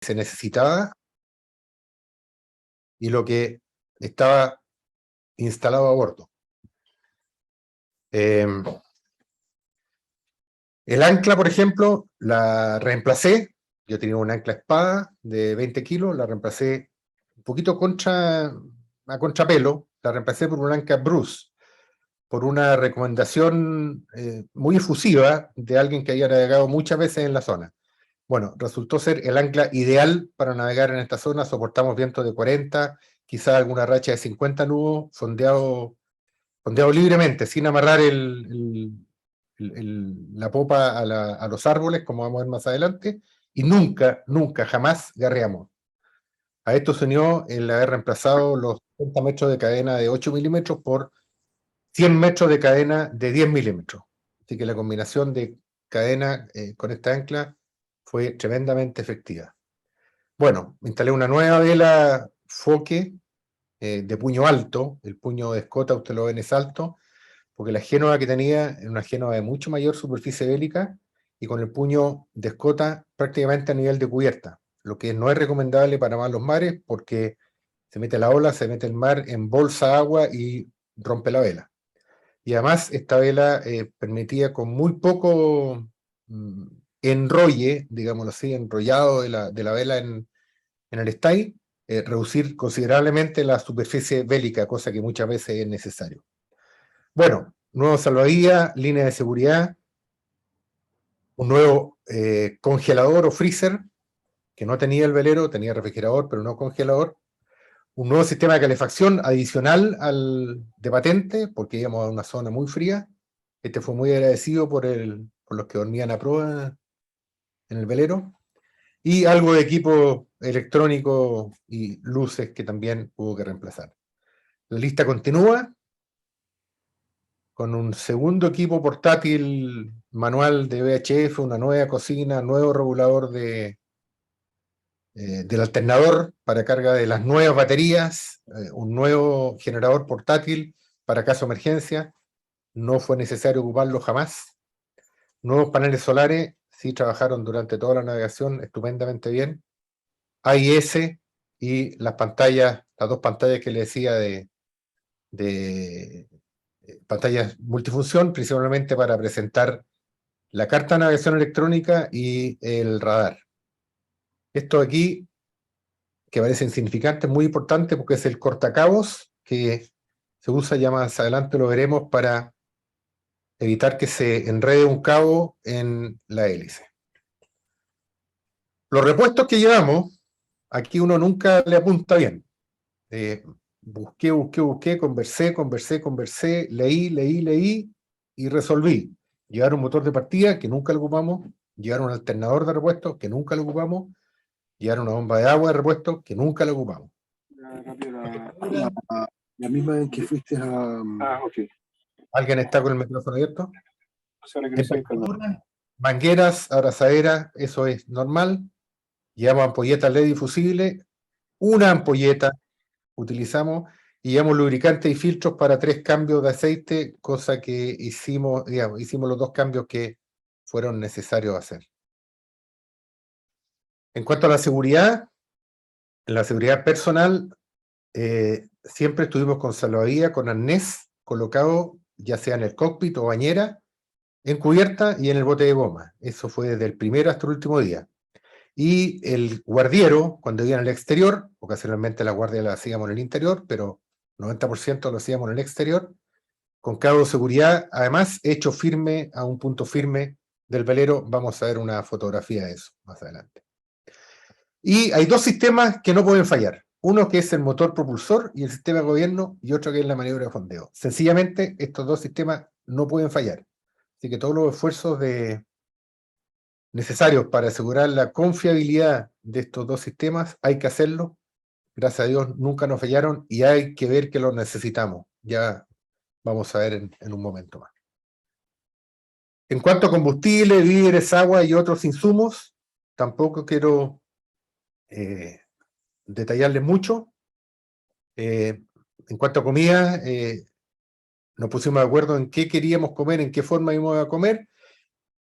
se necesitaba y lo que estaba instalado a bordo. El ancla, por ejemplo, la reemplacé. Yo tenía un ancla espada de 20 kilos, la reemplacé un poquito a contrapelo, la reemplacé por un ancla Bruce, por una recomendación muy efusiva de alguien que había navegado muchas veces en la zona. Bueno, resultó ser el ancla ideal para navegar en esta zona. Soportamos vientos de 40, quizás alguna racha de 50 nudos, fondeado libremente, sin amarrar la popa a los árboles, como vamos a ver más adelante, y nunca, jamás garreamos. A esto se unió el haber reemplazado los 30 metros de cadena de 8 milímetros por 100 metros de cadena de 10 milímetros. Así que la combinación de cadena con esta ancla fue tremendamente efectiva. Bueno, instalé una nueva vela foque de puño alto. El puño de escota usted lo ve en ese alto, porque la génova que tenía era una génova de mucho mayor superficie bélica y con el puño de escota prácticamente a nivel de cubierta, lo que no es recomendable para más los mares porque se mete la ola, se mete el mar, embolsa agua y rompe la vela. Y además esta vela permitía con muy poco enrolle, digámoslo así, enrollado de la vela en el stay, reducir considerablemente la superficie bélica, cosa que muchas veces es necesario. Bueno, nuevo salvavidas, línea de seguridad, un nuevo congelador o freezer, que no tenía el velero, tenía refrigerador, pero no congelador, un nuevo sistema de calefacción adicional al de patente, porque íbamos a una zona muy fría. Este fue muy agradecido por los que dormían a prueba en el velero. Y algo de equipo electrónico y luces que también hubo que reemplazar. La lista continúa con un segundo equipo portátil manual de VHF, una nueva cocina, nuevo regulador del alternador para carga de las nuevas baterías, un nuevo generador portátil para caso de emergencia. No fue necesario ocuparlo jamás. Nuevos paneles solares, sí trabajaron durante toda la navegación estupendamente bien. AIS y las dos pantallas que le decía de pantallas multifunción, principalmente para presentar la carta de navegación electrónica y el radar. Esto aquí, que parece insignificante, es muy importante porque es el cortacabos que se usa, ya más adelante lo veremos, para evitar que se enrede un cabo en la hélice. Los repuestos que llevamos, aquí uno nunca le apunta bien. Busqué, conversé, leí y resolví. Llevar un motor de partida que nunca lo ocupamos, llevar un alternador de repuesto que nunca lo ocupamos, llevar una bomba de agua de repuesto que nunca lo ocupamos. La misma en que fuiste a... ok. ¿Alguien está con el micrófono abierto? Ahora que no estoy encarnado. Mangueras, abrazaderas, eso es normal. Llevamos ampolletas LED difusibles, una ampolleta utilizamos, y llevamos lubricantes y filtros para 3 cambios de aceite, cosa que hicimos los 2 cambios que fueron necesarios hacer. En cuanto a la seguridad personal, siempre estuvimos con salvavidas, con arnés colocado, ya sea en el cockpit o bañera, en cubierta y en el bote de goma. Eso fue desde el primero hasta el último día. Y el guardiero, cuando iba en el exterior, ocasionalmente la guardia la hacíamos en el interior, pero 90% lo hacíamos en el exterior, con cabo de seguridad, además hecho firme a un punto firme del velero. Vamos a ver una fotografía de eso más adelante. Y hay 2 sistemas que no pueden fallar. Uno que es el motor propulsor y el sistema de gobierno, y otro que es la maniobra de fondeo. Sencillamente, estos 2 sistemas no pueden fallar. Así que todos los esfuerzos necesarios para asegurar la confiabilidad de estos 2 sistemas hay que hacerlo. Gracias a Dios nunca nos fallaron y hay que ver que los necesitamos. Ya vamos a ver en un momento más. En cuanto a combustible, víveres, agua y otros insumos, tampoco quiero detallarles mucho. En cuanto a comida, nos pusimos de acuerdo en qué queríamos comer, en qué forma íbamos a comer.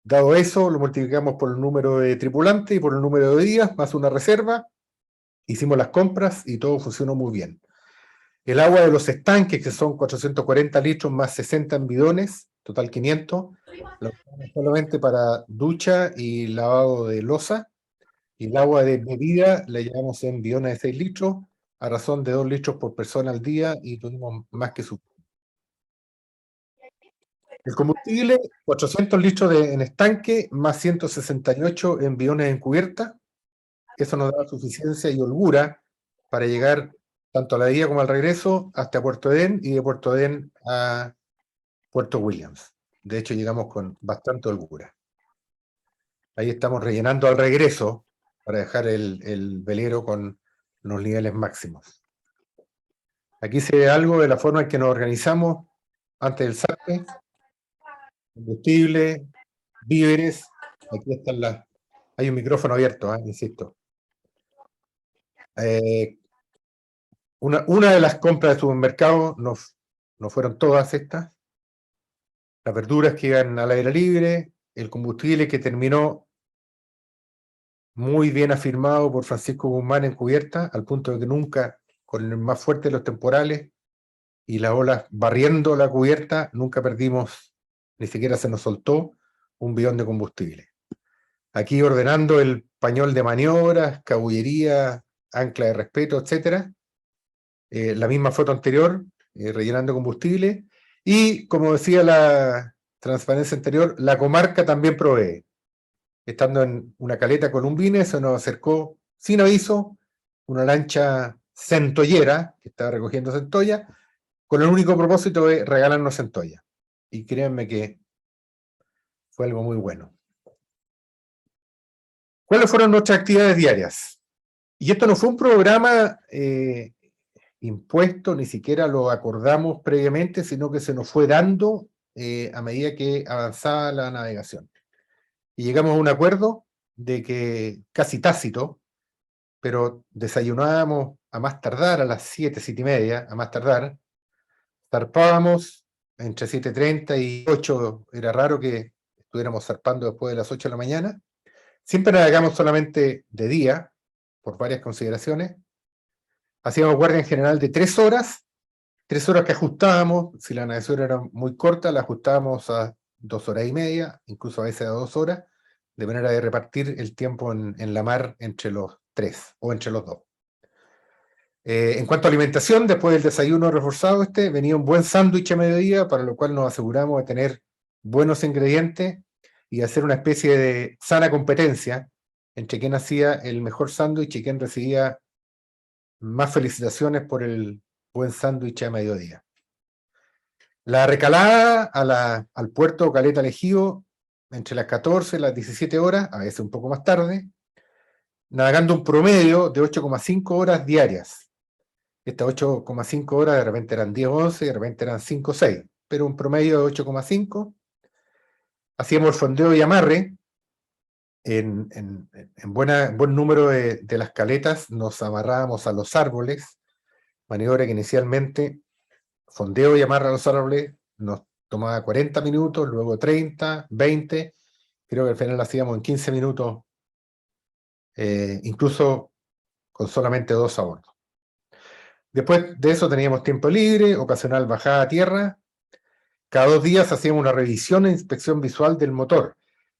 Dado eso, lo multiplicamos por el número de tripulantes y por el número de días, más una reserva. Hicimos las compras y todo funcionó muy bien. El agua de los estanques, que son 440 litros más 60 en bidones, total 500, la usamos solamente para ducha y lavado de loza. Y el agua de bebida la llevamos en bidones de 6 litros, a razón de 2 litros por persona al día, y tuvimos más que su. El combustible, 400 litros en estanque, más 168 en bidones en cubierta. Eso nos da suficiencia y holgura para llegar tanto a la ida como al regreso hasta Puerto Edén y de Puerto Edén a Puerto Williams. De hecho, llegamos con bastante holgura. Ahí estamos rellenando al regreso para dejar el velero con los niveles máximos. Aquí se ve algo de la forma en que nos organizamos antes del zarpe. Combustible, víveres. Aquí están las. Hay un micrófono abierto, insisto. Una de las compras de supermercado no fueron todas estas. Las verduras que iban al aire libre, el combustible que terminó muy bien afirmado por Francisco Guzmán en cubierta, al punto de que nunca, con el más fuerte de los temporales y las olas barriendo la cubierta, nunca perdimos, ni siquiera se nos soltó un bidón de combustible. Aquí ordenando el pañol de maniobras, cabullería, ancla de respeto, etcétera. La misma foto anterior, rellenando combustible. Y, como decía la transparencia anterior, la comarca también provee. Estando en una caleta columbina, se nos acercó sin aviso una lancha centollera, que estaba recogiendo centolla, con el único propósito de regalarnos centolla. Y créanme que fue algo muy bueno. ¿Cuáles fueron nuestras actividades diarias? Y esto no fue un programa impuesto, ni siquiera lo acordamos previamente, sino que se nos fue dando a medida que avanzaba la navegación. Y llegamos a un acuerdo de que, casi tácito, pero desayunábamos a más tardar a las 7, 7 y media, a más tardar, zarpábamos entre 7:30 y 8, era raro que estuviéramos zarpando después de las 8 de la mañana. Siempre navegamos solamente de día, por varias consideraciones. Hacíamos guardia en general de 3 horas, 3 horas que ajustábamos. Si la navegación era muy corta, la ajustábamos a 2 horas y media, incluso a veces a 2 horas, de manera de repartir el tiempo en la mar entre los 3 o entre los 2. En cuanto a alimentación, después del desayuno reforzado venía un buen sándwich a mediodía, para lo cual nos aseguramos de tener buenos ingredientes y hacer una especie de sana competencia entre quien hacía el mejor sándwich y quien recibía más felicitaciones por el buen sándwich a mediodía. La recalada al puerto Caleta Elegido entre las 14 y las 17 horas, a veces un poco más tarde, navegando un promedio de 8,5 horas diarias. Estas 8,5 horas de repente eran 10 o 11, de repente eran 5 o 6, pero un promedio de 8,5. Hacíamos el fondeo y amarre. En buen número de las caletas nos amarrábamos a los árboles, maniobra que inicialmente, fondeo y amarre a los árboles, nos tomaba 40 minutos, luego 30, 20, creo que al final lo hacíamos en 15 minutos, incluso con solamente 2 a bordo. Después de eso teníamos tiempo libre, ocasional bajada a tierra. Cada 2 días hacíamos una revisión e inspección visual del motor.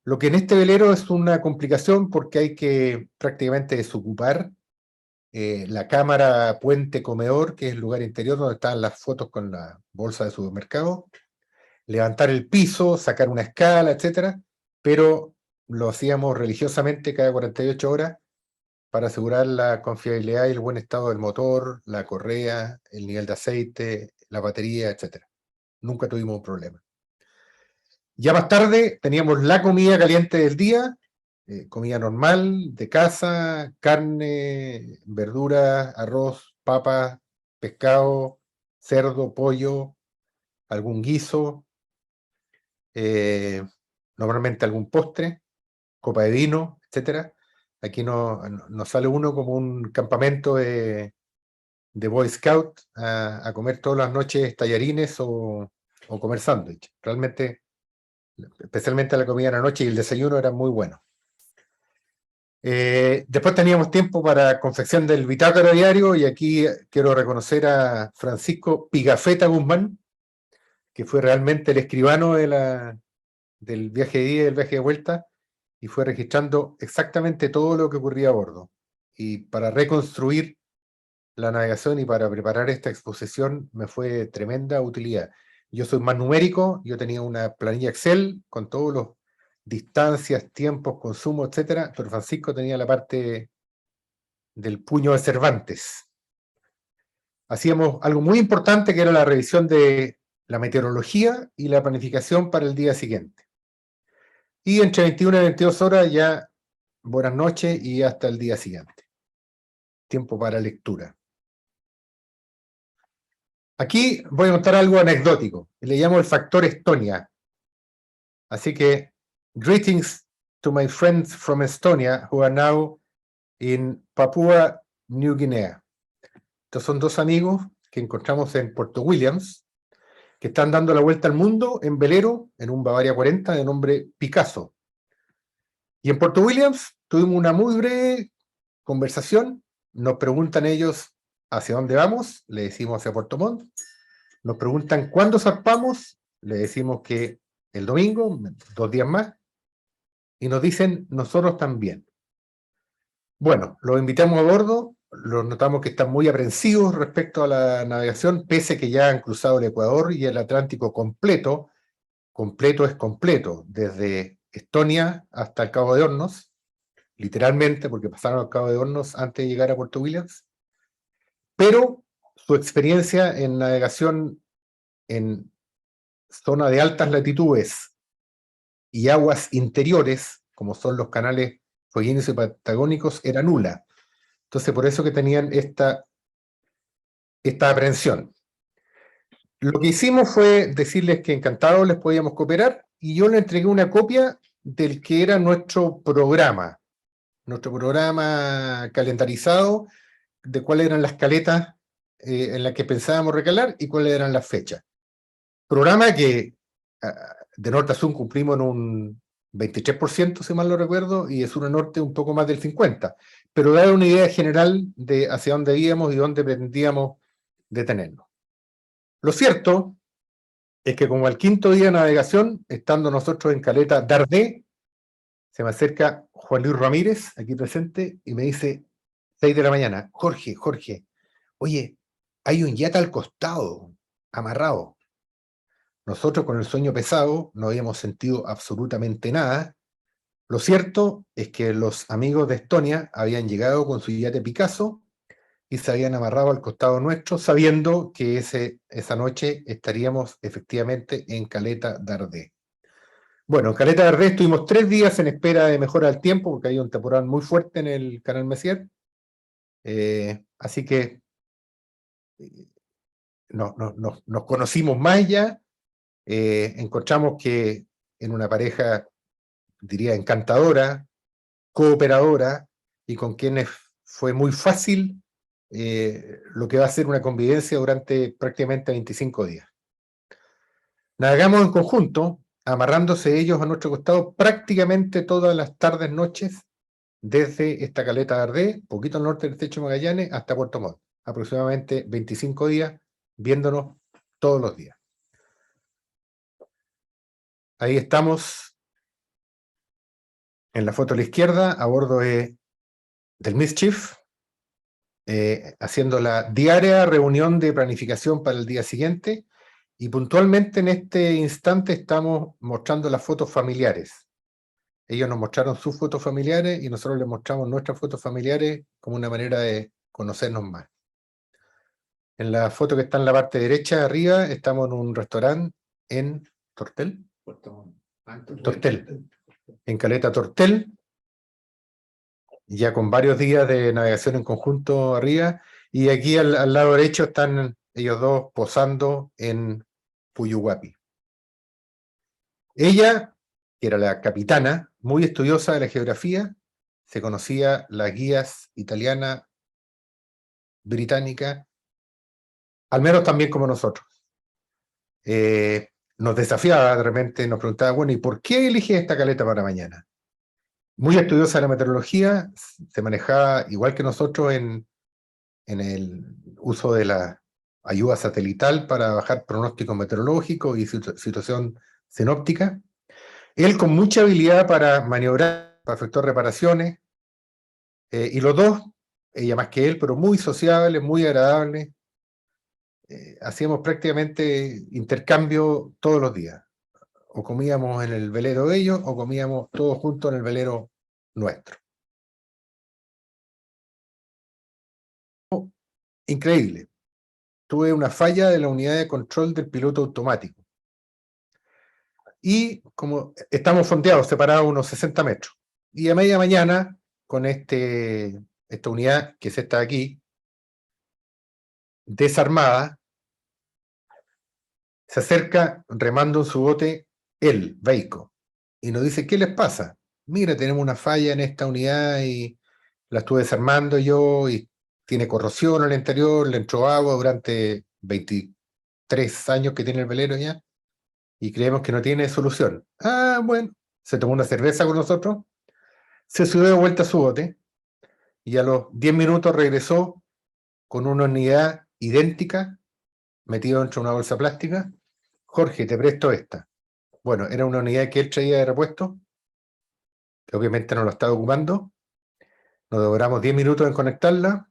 Lo que en este velero es una complicación porque hay que prácticamente desocupar la cámara puente comedor, que es el lugar interior donde están las fotos con la bolsa de supermercado, levantar el piso, sacar una escala, etcétera, pero lo hacíamos religiosamente cada 48 horas para asegurar la confiabilidad y el buen estado del motor, la correa, el nivel de aceite, la batería, etcétera. Nunca tuvimos un problema. Ya más tarde teníamos la comida caliente del día, comida normal, de casa, carne, verduras, arroz, papas, pescado, cerdo, pollo, algún guiso, normalmente algún postre, copa de vino, etcétera. Aquí nos sale uno como un campamento de Boy Scout a comer todas las noches tallarines o comer sándwich. Realmente especialmente la comida en la noche y el desayuno eran muy buenos. Después teníamos tiempo para confección del bitácora diario, y aquí quiero reconocer a Francisco Pigafetta Guzmán, que fue realmente el escribano del viaje de ida y del viaje de vuelta, y fue registrando exactamente todo lo que ocurría a bordo. Y para reconstruir la navegación y para preparar esta exposición me fue de tremenda utilidad. Yo soy más numérico, yo tenía una planilla Excel con todos los distancias, tiempos, consumo, etcétera, pero Francisco tenía la parte del puño de Cervantes. Hacíamos algo muy importante, que era la revisión de la meteorología y la planificación para el día siguiente. Y entre 21 y 22 horas ya buenas noches y hasta el día siguiente. Tiempo para lectura. Aquí voy a contar algo anecdótico. Le llamo el factor Estonia. Así que, greetings to my friends from Estonia who are now in Papua New Guinea. Estos son dos amigos que encontramos en Puerto Williams, que están dando la vuelta al mundo en velero, en un Bavaria 40 de nombre Picasso. Y en Puerto Williams tuvimos una muy breve conversación. Nos preguntan ellos hacia dónde vamos, le decimos hacia Puerto Montt. Nos preguntan cuándo zarpamos, le decimos que el domingo, 2 días más, y nos dicen nosotros también. Bueno, los invitamos a bordo, los notamos que están muy aprensivos respecto a la navegación, pese que ya han cruzado el Ecuador y el Atlántico completo. Completo es completo, desde Estonia hasta el Cabo de Hornos, literalmente, porque pasaron al Cabo de Hornos antes de llegar a Puerto Williams, pero su experiencia en navegación en zona de altas latitudes y aguas interiores, como son los canales fueguinos y patagónicos, era nula. Entonces, por eso que tenían esta aprensión. Lo que hicimos fue decirles que encantados les podíamos cooperar, y yo le entregué una copia del que era nuestro programa calendarizado, de cuáles eran las caletas en las que pensábamos recalar y cuáles eran las fechas. Programa que de norte a sur cumplimos en un 23%, si mal no recuerdo, y de sur a norte un poco más del 50%, pero da una idea general de hacia dónde íbamos y dónde pretendíamos detenernos. Lo cierto es que como al quinto día de navegación, estando nosotros en caleta Dardé, se me acerca Juan Luis Ramírez, aquí presente, y me dice, 6 de la mañana, Jorge, oye, hay un yate al costado, amarrado. Nosotros con el sueño pesado no habíamos sentido absolutamente nada. Lo cierto es que los amigos de Estonia habían llegado con su yate Picasso y se habían amarrado al costado nuestro, sabiendo que esa noche estaríamos efectivamente en Caleta Dardé. Bueno, en Caleta Dardé estuvimos 3 días en espera de mejora del tiempo, porque hay un temporal muy fuerte en el canal Messier. Así que nos conocimos más ya. Encontramos que en una pareja, diría, encantadora, cooperadora, y con quienes fue muy fácil lo que va a ser una convivencia durante prácticamente 25 días. Navegamos en conjunto, amarrándose ellos a nuestro costado prácticamente todas las tardes, noches, desde esta caleta de Ardé, poquito al norte del Estrecho de Magallanes, hasta Puerto Montt. Aproximadamente 25 días, viéndonos todos los días. Ahí estamos, en la foto a la izquierda, a bordo del Mischief, haciendo la diaria reunión de planificación para el día siguiente, y puntualmente en este instante estamos mostrando las fotos familiares. Ellos nos mostraron sus fotos familiares y nosotros les mostramos nuestras fotos familiares como una manera de conocernos más. En la foto que está en la parte derecha arriba, estamos en un restaurante en Tortel. Tortel. En Caleta Tortel, ya con varios días de navegación en conjunto arriba, y aquí al lado derecho están ellos dos posando en Puyuhuapi. Ella, que era la capitana, muy estudiosa de la geografía, se conocía las guías italiana, británica, al menos también como nosotros. nos desafiaba, de repente nos preguntaba, bueno, ¿y por qué eliges esta caleta para mañana? Muy estudiosa de la meteorología, se manejaba igual que nosotros en el uso de la ayuda satelital para bajar pronósticos meteorológicos y situación sinóptica. Él con mucha habilidad para maniobrar, para efectuar reparaciones, y los dos, ella más que él, pero muy sociables, muy agradables. Hacíamos prácticamente intercambio todos los días. O comíamos en el velero de ellos, o comíamos todos juntos en el velero nuestro. Increíble. Tuve una falla de la unidad de control del piloto automático. Y como estamos fondeados, separados unos 60 metros. Y a media mañana, con esta unidad que se está aquí, desarmada, se acerca remando en su bote el Veico. Y nos dice, ¿qué les pasa? Mira, tenemos una falla en esta unidad y la estuve desarmando yo y tiene corrosión al interior, le entró agua durante 23 años que tiene el velero ya y creemos que no tiene solución. Ah, bueno, se tomó una cerveza con nosotros, se subió de vuelta a su bote y a los 10 minutos regresó con una unidad idéntica metida dentro de una bolsa plástica. Jorge, te presto esta. Bueno, era una unidad que él traía de repuesto, que obviamente no lo estaba ocupando. Nos demoramos 10 minutos en conectarla,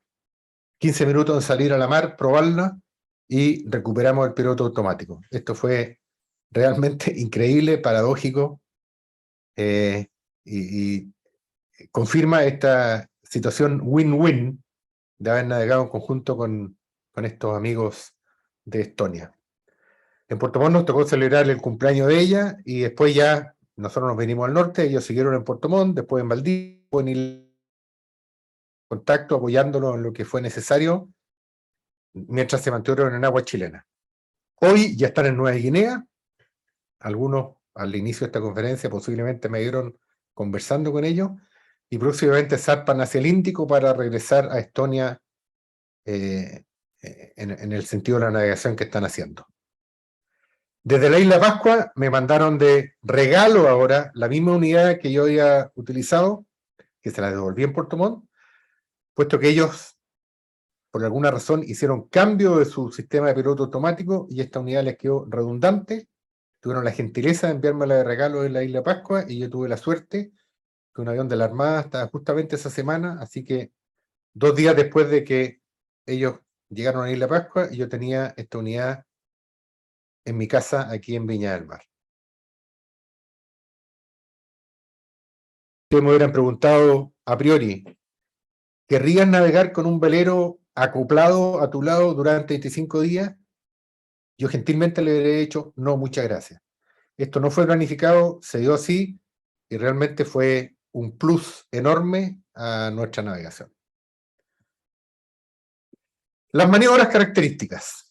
15 minutos en salir a la mar, probarla, y recuperamos el piloto automático. Esto fue realmente increíble, paradójico, y confirma esta situación win-win de haber navegado en conjunto con estos amigos de Estonia. En Puerto Montt nos tocó celebrar el cumpleaños de ella, y después ya nosotros nos venimos al norte, ellos siguieron en Puerto Montt, después en Valdivia, en contacto, apoyándolo en lo que fue necesario, mientras se mantuvieron en agua chilena. Hoy ya están en Nueva Guinea. Algunos al inicio de esta conferencia posiblemente me vieron conversando con ellos, y próximamente zarpan hacia el Índico para regresar a Estonia, en el sentido de la navegación que están haciendo. Desde la isla Pascua me mandaron de regalo ahora la misma unidad que yo había utilizado, que se la devolví en Puerto Montt, puesto que ellos, por alguna razón, hicieron cambio de su sistema de piloto automático y esta unidad les quedó redundante. Tuvieron la gentileza de enviármela de regalo en la isla Pascua, y yo tuve la suerte que un avión de la Armada estaba justamente esa semana, así que 2 días después de que ellos llegaron a la isla Pascua, yo tenía esta unidad en mi casa aquí en Viña del Mar. Ustedes me hubieran preguntado a priori, ¿querrías navegar con un velero acoplado a tu lado durante 25 días? Yo gentilmente le hubiera dicho, no, muchas gracias. Esto no fue planificado, se dio así, y realmente fue un plus enorme a nuestra navegación. Las maniobras características.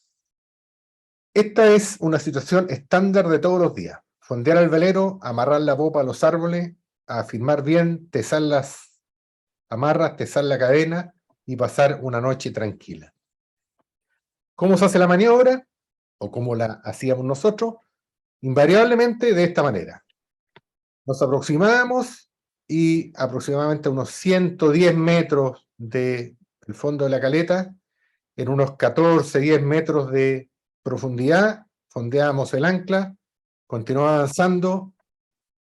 Esta es una situación estándar de todos los días. Fondear el velero, amarrar la popa a los árboles, afirmar bien, tesar las amarras, tesar la cadena y pasar una noche tranquila. ¿Cómo se hace la maniobra? ¿O cómo la hacíamos nosotros? Invariablemente de esta manera. Nos aproximamos y aproximadamente a unos 110 metros del fondo de la caleta, en unos 14, 10 metros de profundidad, fondeábamos el ancla, continuaba avanzando,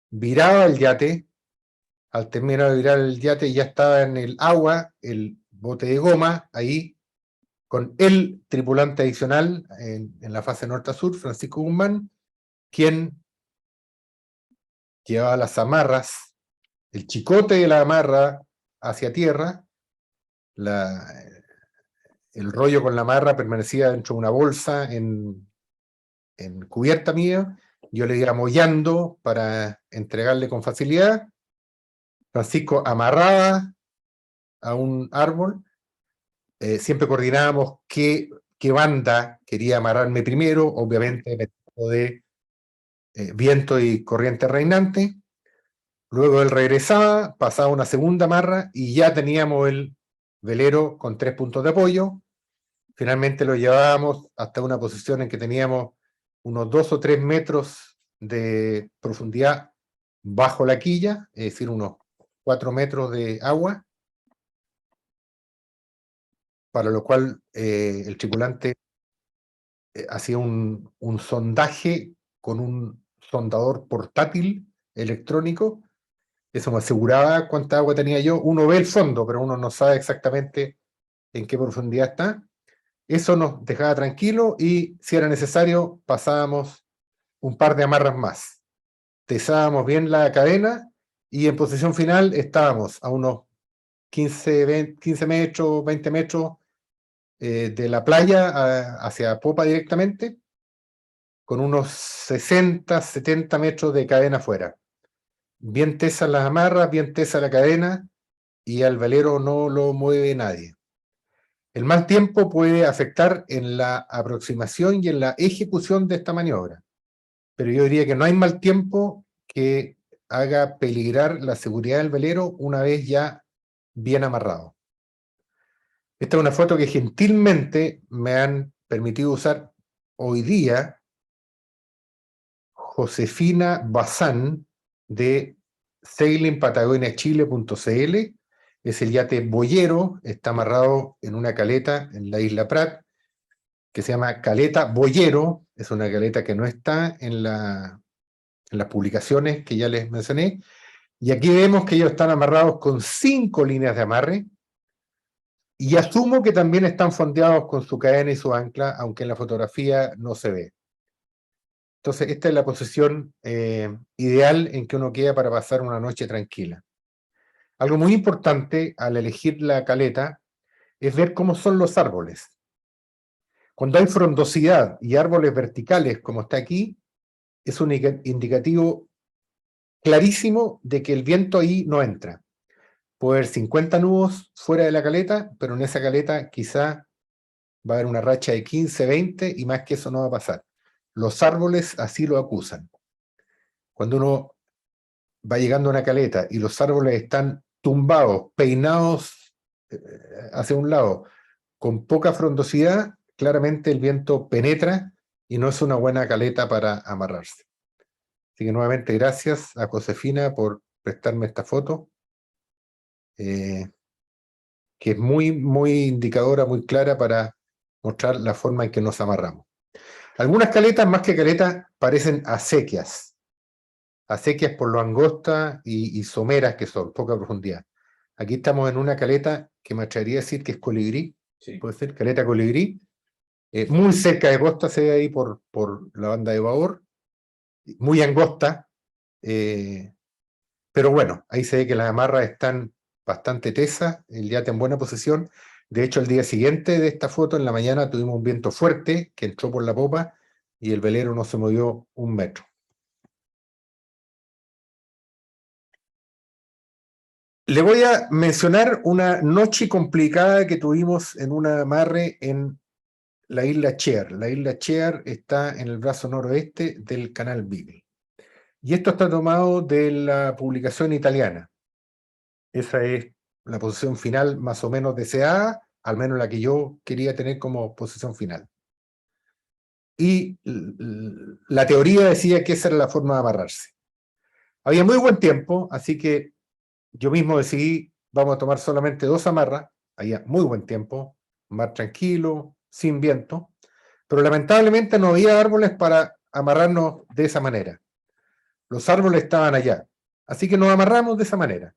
viraba el yate. Al terminar de virar el yate ya estaba en el agua el bote de goma, ahí, con el tripulante adicional en la fase norte a sur, Francisco Guzmán, quien llevaba las amarras, el chicote de la amarra hacia tierra, el rollo con la amarra permanecía dentro de una bolsa en cubierta mía, yo le iba mollando para entregarle con facilidad. Francisco amarraba a un árbol, siempre coordinábamos qué banda quería amarrarme primero, obviamente dependiendo de viento y corriente reinante. Luego él regresaba, pasaba una segunda amarra y ya teníamos el velero con 3 puntos de apoyo. Finalmente lo llevábamos hasta una posición en que teníamos unos 2 o 3 metros de profundidad bajo la quilla, es decir, unos 4 metros de agua, para lo cual el tripulante hacía un sondaje con un sondador portátil electrónico. Eso me aseguraba cuánta agua tenía yo. Uno ve el fondo, pero uno no sabe exactamente en qué profundidad está. Eso nos dejaba tranquilo y, si era necesario, pasábamos un par de amarras más. Tesábamos bien la cadena y en posición final estábamos a unos 15 metros, 20 metros de la playa hacia popa directamente, con unos 60, 70 metros de cadena afuera. Bien tesas las amarras, bien tesa la cadena, y al velero no lo mueve nadie. El mal tiempo puede afectar en la aproximación y en la ejecución de esta maniobra, pero yo diría que no hay mal tiempo que haga peligrar la seguridad del velero una vez ya bien amarrado. Esta es una foto que gentilmente me han permitido usar hoy día Josefina Bazán, de sailingpatagoniachile.cl. Es el yate Boyero, está amarrado en una caleta en la isla Prat, que se llama Caleta Boyero. Es una caleta que no está en las publicaciones que ya les mencioné. Y aquí vemos que ellos están amarrados con 5 líneas de amarre, y asumo que también están fondeados con su cadena y su ancla, aunque en la fotografía no se ve. Entonces, esta es la posición ideal en que uno queda para pasar una noche tranquila. Algo muy importante al elegir la caleta es ver cómo son los árboles. Cuando hay frondosidad y árboles verticales, como está aquí, es un indicativo clarísimo de que el viento ahí no entra. Puede haber 50 nudos fuera de la caleta, pero en esa caleta quizá va a haber una racha de 15, 20, y más que eso no va a pasar. Los árboles así lo acusan. Cuando uno va llegando a una caleta y los árboles están tumbados, peinados hacia un lado, con poca frondosidad, claramente el viento penetra y no es una buena caleta para amarrarse. Así que nuevamente gracias a Josefina por prestarme esta foto, que es muy, muy indicadora, muy clara para mostrar la forma en que nos amarramos. Algunas caletas, más que caletas, parecen acequias por lo angostas y someras que son, poca profundidad. Aquí estamos en una caleta que me atrevería a decir que es colibrí, sí. Puede ser caleta colibrí, muy cerca de costa, se ve ahí por la banda de babor, muy angosta, pero bueno, ahí se ve que las amarras están bastante tesas, el yate en buena posición. De hecho, el día siguiente de esta foto, en la mañana, tuvimos un viento fuerte que entró por la popa y el velero no se movió un metro. Le voy a mencionar una noche complicada que tuvimos en un amarre en la isla Chear. La isla Chear está en el brazo noroeste del canal Beagle. Y esto está tomado de la publicación italiana. Esa es la posición final más o menos deseada, al menos la que yo quería tener como posición final. Y la teoría decía que esa era la forma de amarrarse. Había muy buen tiempo, así que yo mismo decidí, vamos a tomar solamente 2 amarras. Había muy buen tiempo, mar tranquilo, sin viento, pero lamentablemente no había árboles para amarrarnos de esa manera. Los árboles estaban allá, así que nos amarramos de esa manera.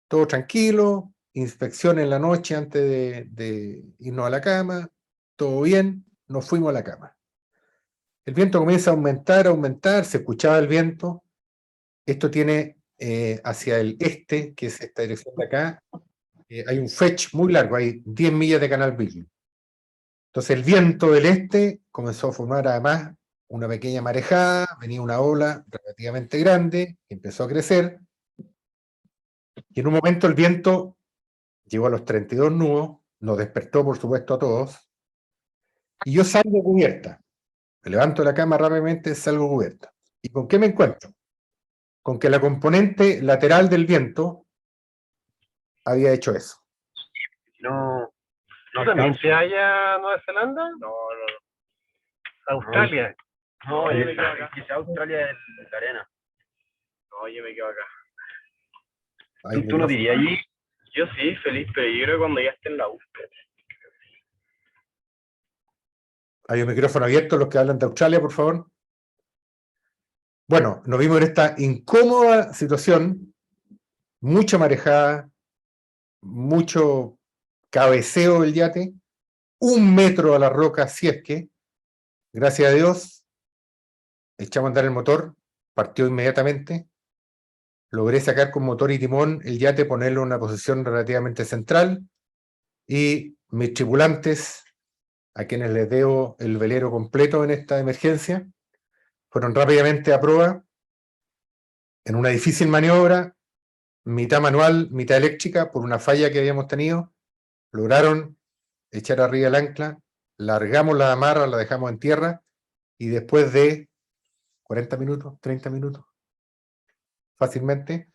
Todo tranquilo, inspección en la noche antes de irnos a la cama, todo bien, nos fuimos a la cama. El viento comienza a aumentar, se escuchaba el viento. Esto tiene hacia el este, que es esta dirección de acá, hay un fetch muy largo, hay 10 millas de canal Beagle. Entonces el viento del este comenzó a formar además una pequeña marejada, venía una ola relativamente grande, que empezó a crecer, y en un momento el viento llegó a los 32 nudos, nos despertó por supuesto a todos, y yo salgo cubierta, me levanto de la cama rápidamente, salgo cubierta. ¿Y con qué me encuentro? Con que la componente lateral del viento había hecho eso. No, no también se halla Nueva Zelanda. No. Australia. No, yo me quedo acá. Quizá Australia es la arena. No, yo me quedo acá. Hay ¿Tú no micrófono, dirías allí? Yo sí, feliz, pero yo creo que cuando ya esté en la U. hay un micrófono abierto, los que hablan de Australia, por favor. Bueno, nos vimos en esta incómoda situación, mucha marejada, mucho cabeceo del yate, 1 metro a la roca, si es que, gracias a Dios, echamos a andar el motor, partió inmediatamente, logré sacar con motor y timón el yate, ponerlo en una posición relativamente central, y mis tripulantes, a quienes les debo el velero completo en esta emergencia, fueron rápidamente a proa, en una difícil maniobra, mitad manual, mitad eléctrica, por una falla que habíamos tenido, lograron echar arriba el ancla, largamos la amarra, la dejamos en tierra, y después de 40 minutos, 30 minutos, fácilmente,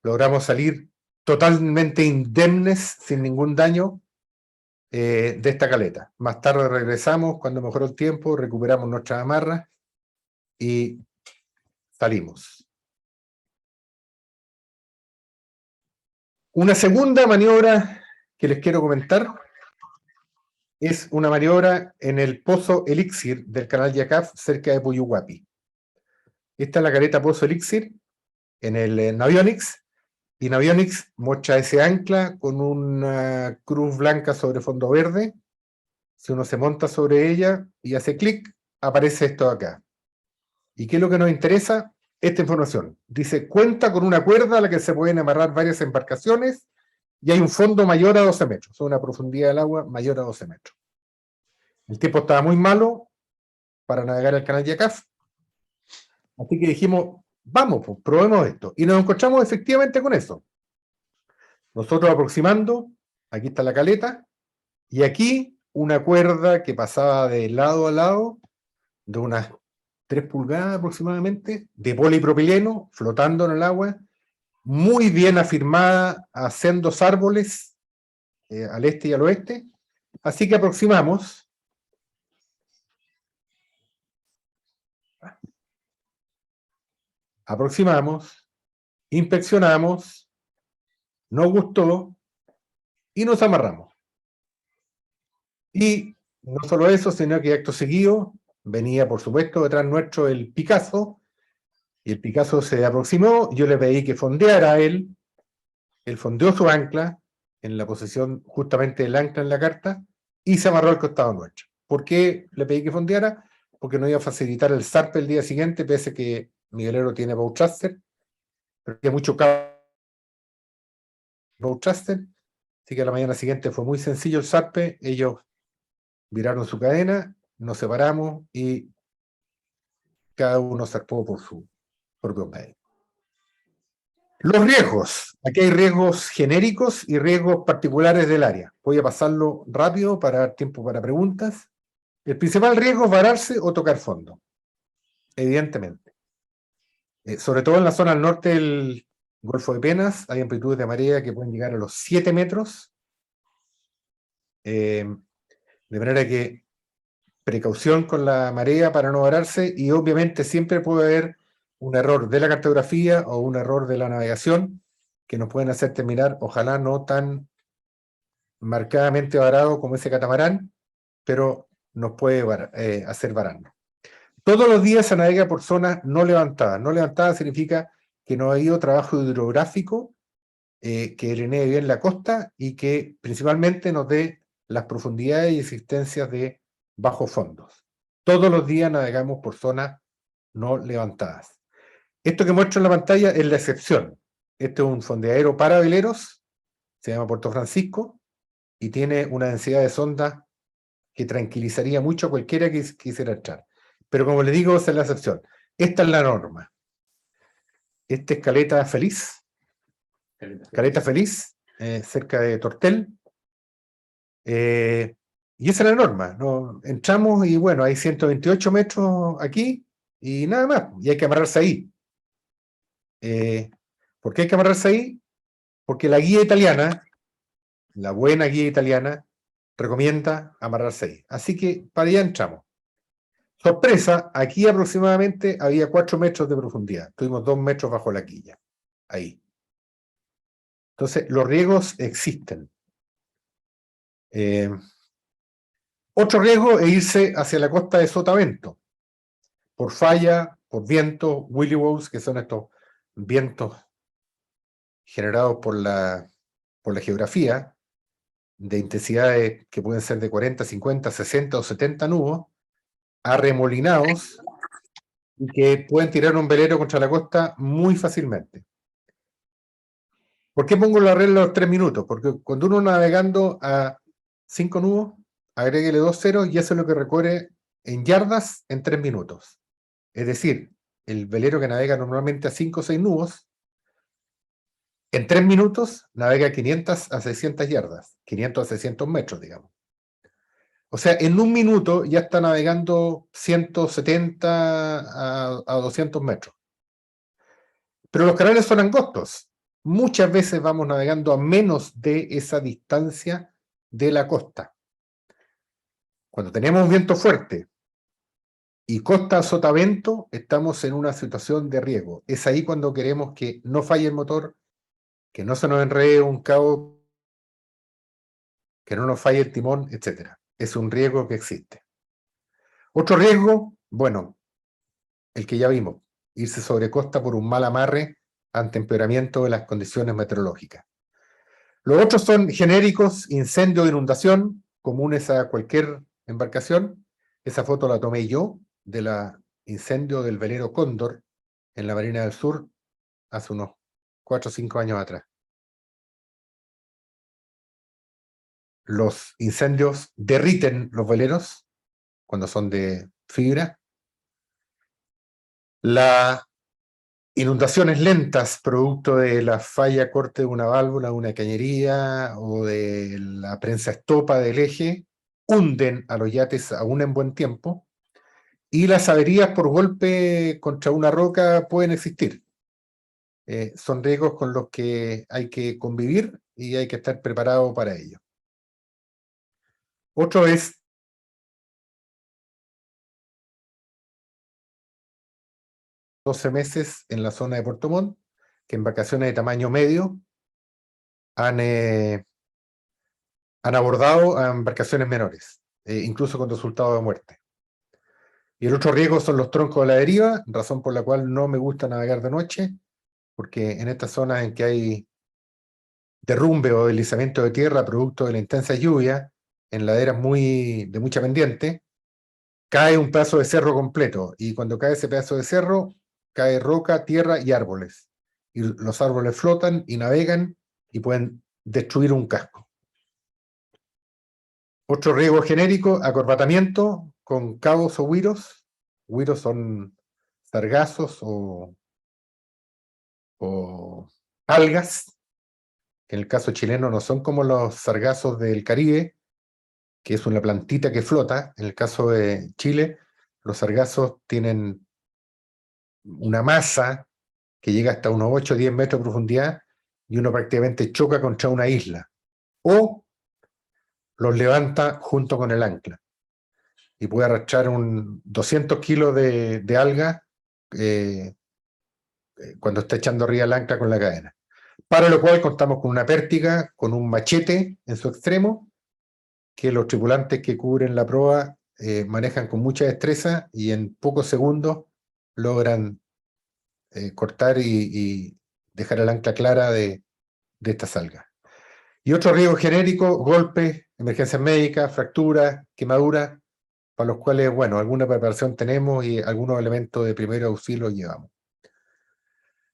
logramos salir totalmente indemnes, sin ningún daño, de esta caleta. Más tarde regresamos, cuando mejoró el tiempo, recuperamos nuestras amarras y salimos. Una segunda maniobra que les quiero comentar es una maniobra en el pozo Elixir del canal Yacaf, cerca de Puyuhuapi. Esta es la caleta Pozo Elixir en el Navionics, y Navionics muestra ese ancla con una cruz blanca sobre fondo verde. Si uno se monta sobre ella y hace clic, aparece esto acá. ¿Y qué es lo que nos interesa? Esta información. Dice, cuenta con una cuerda a la que se pueden amarrar varias embarcaciones y hay un fondo mayor a 12 metros, una profundidad del agua mayor a 12 metros. El tiempo estaba muy malo para navegar el canal Yacaf, así que dijimos, vamos, pues, probemos esto. Y nos encontramos efectivamente con eso. Nosotros aproximando, aquí está la caleta, y aquí una cuerda que pasaba de lado a lado, de unas 3 pulgadas aproximadamente, de polipropileno, flotando en el agua, muy bien afirmada a sendos árboles, al este y al oeste. Así que aproximamos, inspeccionamos, nos gustó y nos amarramos. Y no solo eso, sino que acto seguido venía, por supuesto, detrás nuestro el Picasso, y el Picasso se aproximó, yo le pedí que fondeara a él fondeó su ancla en la posición justamente del ancla en la carta, y se amarró al costado nuestro. ¿Por qué le pedí que fondeara? Porque nos iba a facilitar el zarpe el día siguiente, pese a que mi velero tiene bowcaster, pero hay mucho bowcaster, así que a la mañana siguiente fue muy sencillo el zarpe, ellos viraron su cadena, nos separamos y cada uno zarpó por su propio medio. Los riesgos. Aquí hay riesgos genéricos y riesgos particulares del área. Voy a pasarlo rápido para dar tiempo para preguntas. El principal riesgo es vararse o tocar fondo, evidentemente. Sobre todo en la zona al norte del Golfo de Penas, hay amplitudes de marea que pueden llegar a los 7 metros. De manera que precaución con la marea para no vararse, y obviamente siempre puede haber un error de la cartografía o un error de la navegación que nos pueden hacer terminar, ojalá no tan marcadamente varado como ese catamarán, pero nos puede hacer vararnos. Todos los días se navega por zonas no levantadas. No levantadas significa que no ha habido trabajo hidrográfico que drenee bien la costa y que principalmente nos dé las profundidades y existencias de bajos fondos. Todos los días navegamos por zonas no levantadas. Esto que muestro en la pantalla es la excepción. Este es un fondeadero para veleros, se llama Puerto Francisco, y tiene una densidad de sonda que tranquilizaría mucho a cualquiera que quisiera entrar. Pero como le digo, esa es la excepción. Esta es la norma. Esta es Caleta Feliz, cerca de Tortel. Y esa es la norma, ¿no? Entramos y bueno, hay 128 metros aquí y nada más, y hay que amarrarse ahí. ¿Por qué hay que amarrarse ahí? Porque la guía italiana, la buena guía italiana, recomienda amarrarse ahí. Así que para allá entramos. Sorpresa, aquí aproximadamente había 4 metros de profundidad. Tuvimos 2 metros bajo la quilla. Ahí. Entonces, los riesgos existen. Otro riesgo es irse hacia la costa de Sotavento, por falla, por viento, willy wows, que son estos vientos generados por la geografía, de intensidades que pueden ser de 40, 50, 60 o 70 nudos, arremolinados, y que pueden tirar un velero contra la costa muy fácilmente. ¿Por qué pongo la regla de los 3 minutos? Porque cuando uno navegando a 5 nudos, agréguele 2 ceros y eso es lo que recorre en yardas en 3 minutos. Es decir, el velero que navega normalmente a 5 o 6 nudos, en 3 minutos navega 500 a 600 yardas, 500 a 600 metros, digamos. O sea, en un minuto ya está navegando 170 a 200 metros. Pero los canales son angostos. Muchas veces vamos navegando a menos de esa distancia de la costa. Cuando tenemos viento fuerte y costa a sotavento, estamos en una situación de riesgo. Es ahí cuando queremos que no falle el motor, que no se nos enrede un cabo, que no nos falle el timón, etc. Es un riesgo que existe. Otro riesgo, bueno, el que ya vimos, irse sobre costa por un mal amarre ante empeoramiento de las condiciones meteorológicas. Los otros son genéricos, incendio o inundación, comunes a cualquier embarcación. Esa foto la tomé yo del incendio del velero Cóndor en la Marina del Sur hace unos 4 o 5 años atrás. Los incendios derriten los veleros cuando son de fibra. Las inundaciones lentas, producto de la falla corte de una válvula, de una cañería o de la prensa estopa del eje, hunden a los yates aún en buen tiempo, y las averías por golpe contra una roca pueden existir. Son riesgos con los que hay que convivir y hay que estar preparado para ello. Otro es 12 meses en la zona de Puerto Montt, que embarcaciones de tamaño medio han abordado a embarcaciones menores, incluso con resultado de muerte. Y el otro riesgo son los troncos de la deriva, razón por la cual no me gusta navegar de noche, porque en estas zonas en que hay derrumbe o deslizamiento de tierra producto de la intensa lluvia, en laderas de mucha pendiente, cae un pedazo de cerro completo, y cuando cae ese pedazo de cerro, cae roca, tierra y árboles. Y los árboles flotan y navegan y pueden destruir un casco. Otro riesgo genérico, acorbatamiento con cabos o güiros. Güiros son sargazos o algas, que en el caso chileno no son como los sargazos del Caribe, que es una plantita que flota. En el caso de Chile, los sargazos tienen una masa que llega hasta unos 8 o 10 metros de profundidad y uno prácticamente choca contra una isla. O los levanta junto con el ancla y puede arrastrar 200 kilos de alga cuando está echando arriba el ancla con la cadena. Para lo cual contamos con una pértiga, con un machete en su extremo, que los tripulantes que cubren la proa manejan con mucha destreza y en pocos segundos logran cortar y dejar el ancla clara de estas algas. Y otro riesgo genérico, golpes, emergencias médicas, fracturas, quemaduras, para los cuales, bueno, alguna preparación tenemos y algunos elementos de primer auxilio llevamos.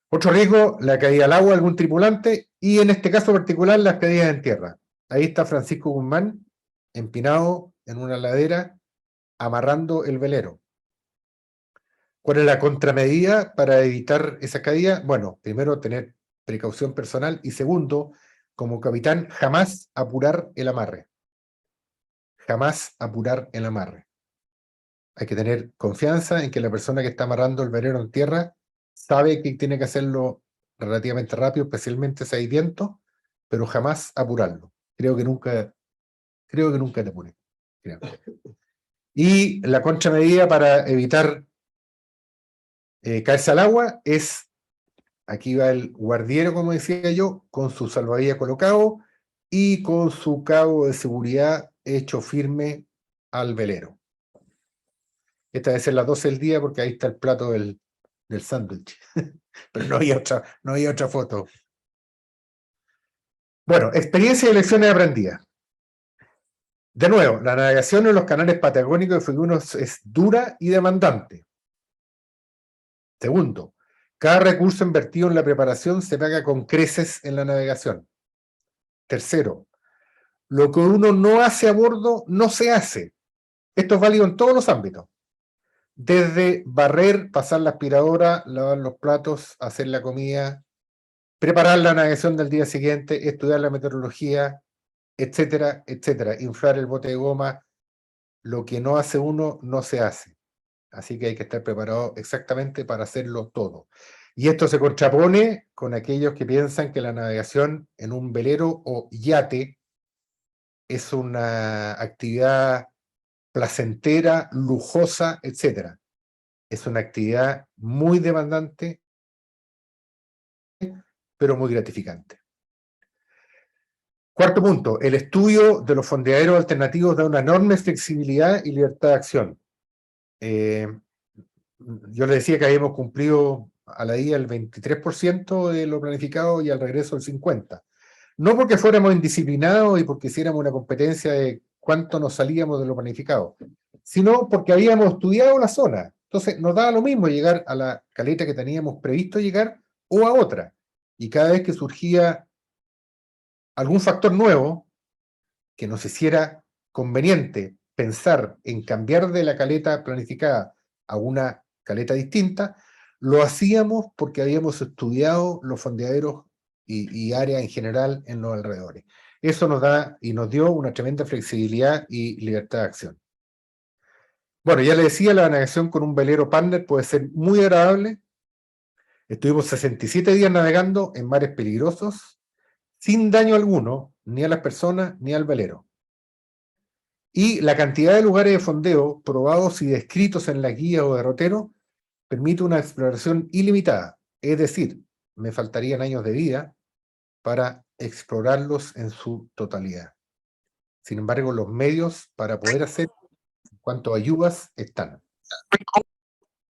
Otro riesgo, la caída al agua de algún tripulante y en este caso particular las caídas en tierra. Ahí está Francisco Guzmán, empinado en una ladera, amarrando el velero. ¿Cuál es la contramedida para evitar esa caída? Bueno, primero tener precaución personal y segundo, como capitán, jamás apurar el amarre. Jamás apurar el amarre. Hay que tener confianza en que la persona que está amarrando el velero en tierra sabe que tiene que hacerlo relativamente rápido, especialmente si hay viento, pero jamás apurarlo. Creo que nunca te apures. Y la contramedida para evitar caerse al agua es, aquí va el guardiero, como decía yo, con su salvavidas colocado y con su cabo de seguridad hecho firme al velero. Esta debe ser las 12 del día porque ahí está el plato del sándwich. Pero no había otra foto. Bueno, experiencia y lecciones aprendidas. De nuevo, la navegación en los canales patagónicos de Fueguinos es dura y demandante. Segundo, cada recurso invertido en la preparación se paga con creces en la navegación. Tercero, lo que uno no hace a bordo no se hace. Esto es válido en todos los ámbitos. Desde barrer, pasar la aspiradora, lavar los platos, hacer la comida, preparar la navegación del día siguiente, estudiar la meteorología, etcétera, etcétera. Inflar el bote de goma. Lo que no hace uno, no se hace. Así que hay que estar preparado exactamente para hacerlo todo. Y esto se contrapone con aquellos que piensan que la navegación en un velero o yate es una actividad placentera, lujosa, etc. Es una actividad muy demandante, pero muy gratificante. Cuarto punto, el estudio de los fondeaderos alternativos da una enorme flexibilidad y libertad de acción. Yo le decía que habíamos cumplido a la ida el 23% de lo planificado y al regreso el 50%. No porque fuéramos indisciplinados y porque hiciéramos una competencia de cuánto nos salíamos de lo planificado, sino porque habíamos estudiado la zona. Entonces nos daba lo mismo llegar a la caleta que teníamos previsto llegar o a otra. Y cada vez que surgía algún factor nuevo que nos hiciera conveniente pensar en cambiar de la caleta planificada a una caleta distinta, lo hacíamos porque habíamos estudiado los fondeaderos y áreas en general en los alrededores. Eso nos da y nos dio una tremenda flexibilidad y libertad de acción. Bueno, ya le decía, la navegación con un velero partner puede ser muy agradable. Estuvimos 67 días navegando en mares peligrosos, sin daño alguno, ni a las personas ni al velero. Y la cantidad de lugares de fondeo probados y descritos en la guía o derrotero permite una exploración ilimitada. Es decir, me faltarían años de vida para explorarlos en su totalidad. Sin embargo, los medios para poder hacer en cuanto a ayudas están.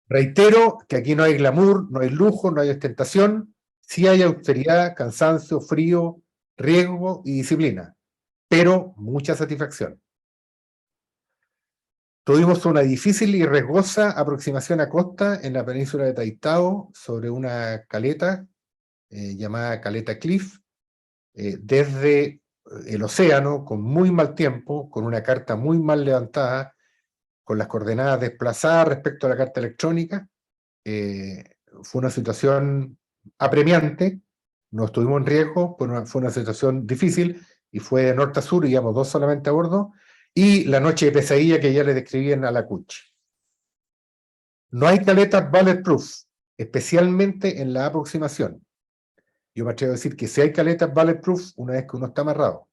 Reitero que aquí no hay glamour, no hay lujo, no hay ostentación, sí hay austeridad, cansancio, frío, riesgo y disciplina, pero mucha satisfacción. Tuvimos una difícil y riesgosa aproximación a costa en la península de Taitao sobre una caleta llamada Caleta Cliff, desde el océano, con muy mal tiempo, con una carta muy mal levantada, con las coordenadas desplazadas respecto a la carta electrónica. Fue una situación apremiante, no estuvimos en riesgo, fue una situación difícil, y fue de norte a sur, íbamos dos solamente a bordo, y la noche de pesadilla que ya le describí en Alacuch. No hay caletas bulletproof, especialmente en la aproximación. Yo me atrevo a decir que si hay caletas bulletproof una vez que uno está amarrado.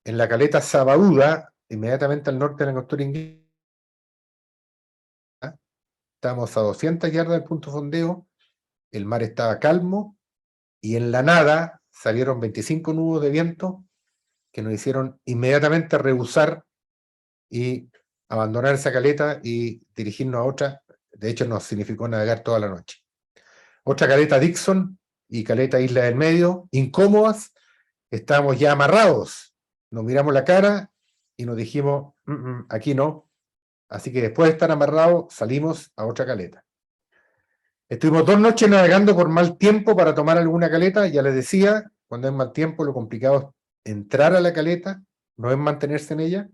En la caleta Sabaúda, inmediatamente al norte de la costura inglesa, estábamos a 200 yardas del punto de fondeo, el mar estaba calmo, y en la nada salieron 25 nudos de viento que nos hicieron inmediatamente rehusar y abandonar esa caleta y dirigirnos a otra. De hecho, nos significó navegar toda la noche. Otra caleta Dixon y caleta Isla del Medio, incómodas, estábamos ya amarrados. Nos miramos la cara y nos dijimos, aquí no. Así que después de estar amarrados, salimos a otra caleta. Estuvimos 2 noches navegando por mal tiempo para tomar alguna caleta. Ya les decía, cuando es mal tiempo, lo complicado es entrar a la caleta, no es mantenerse en ella.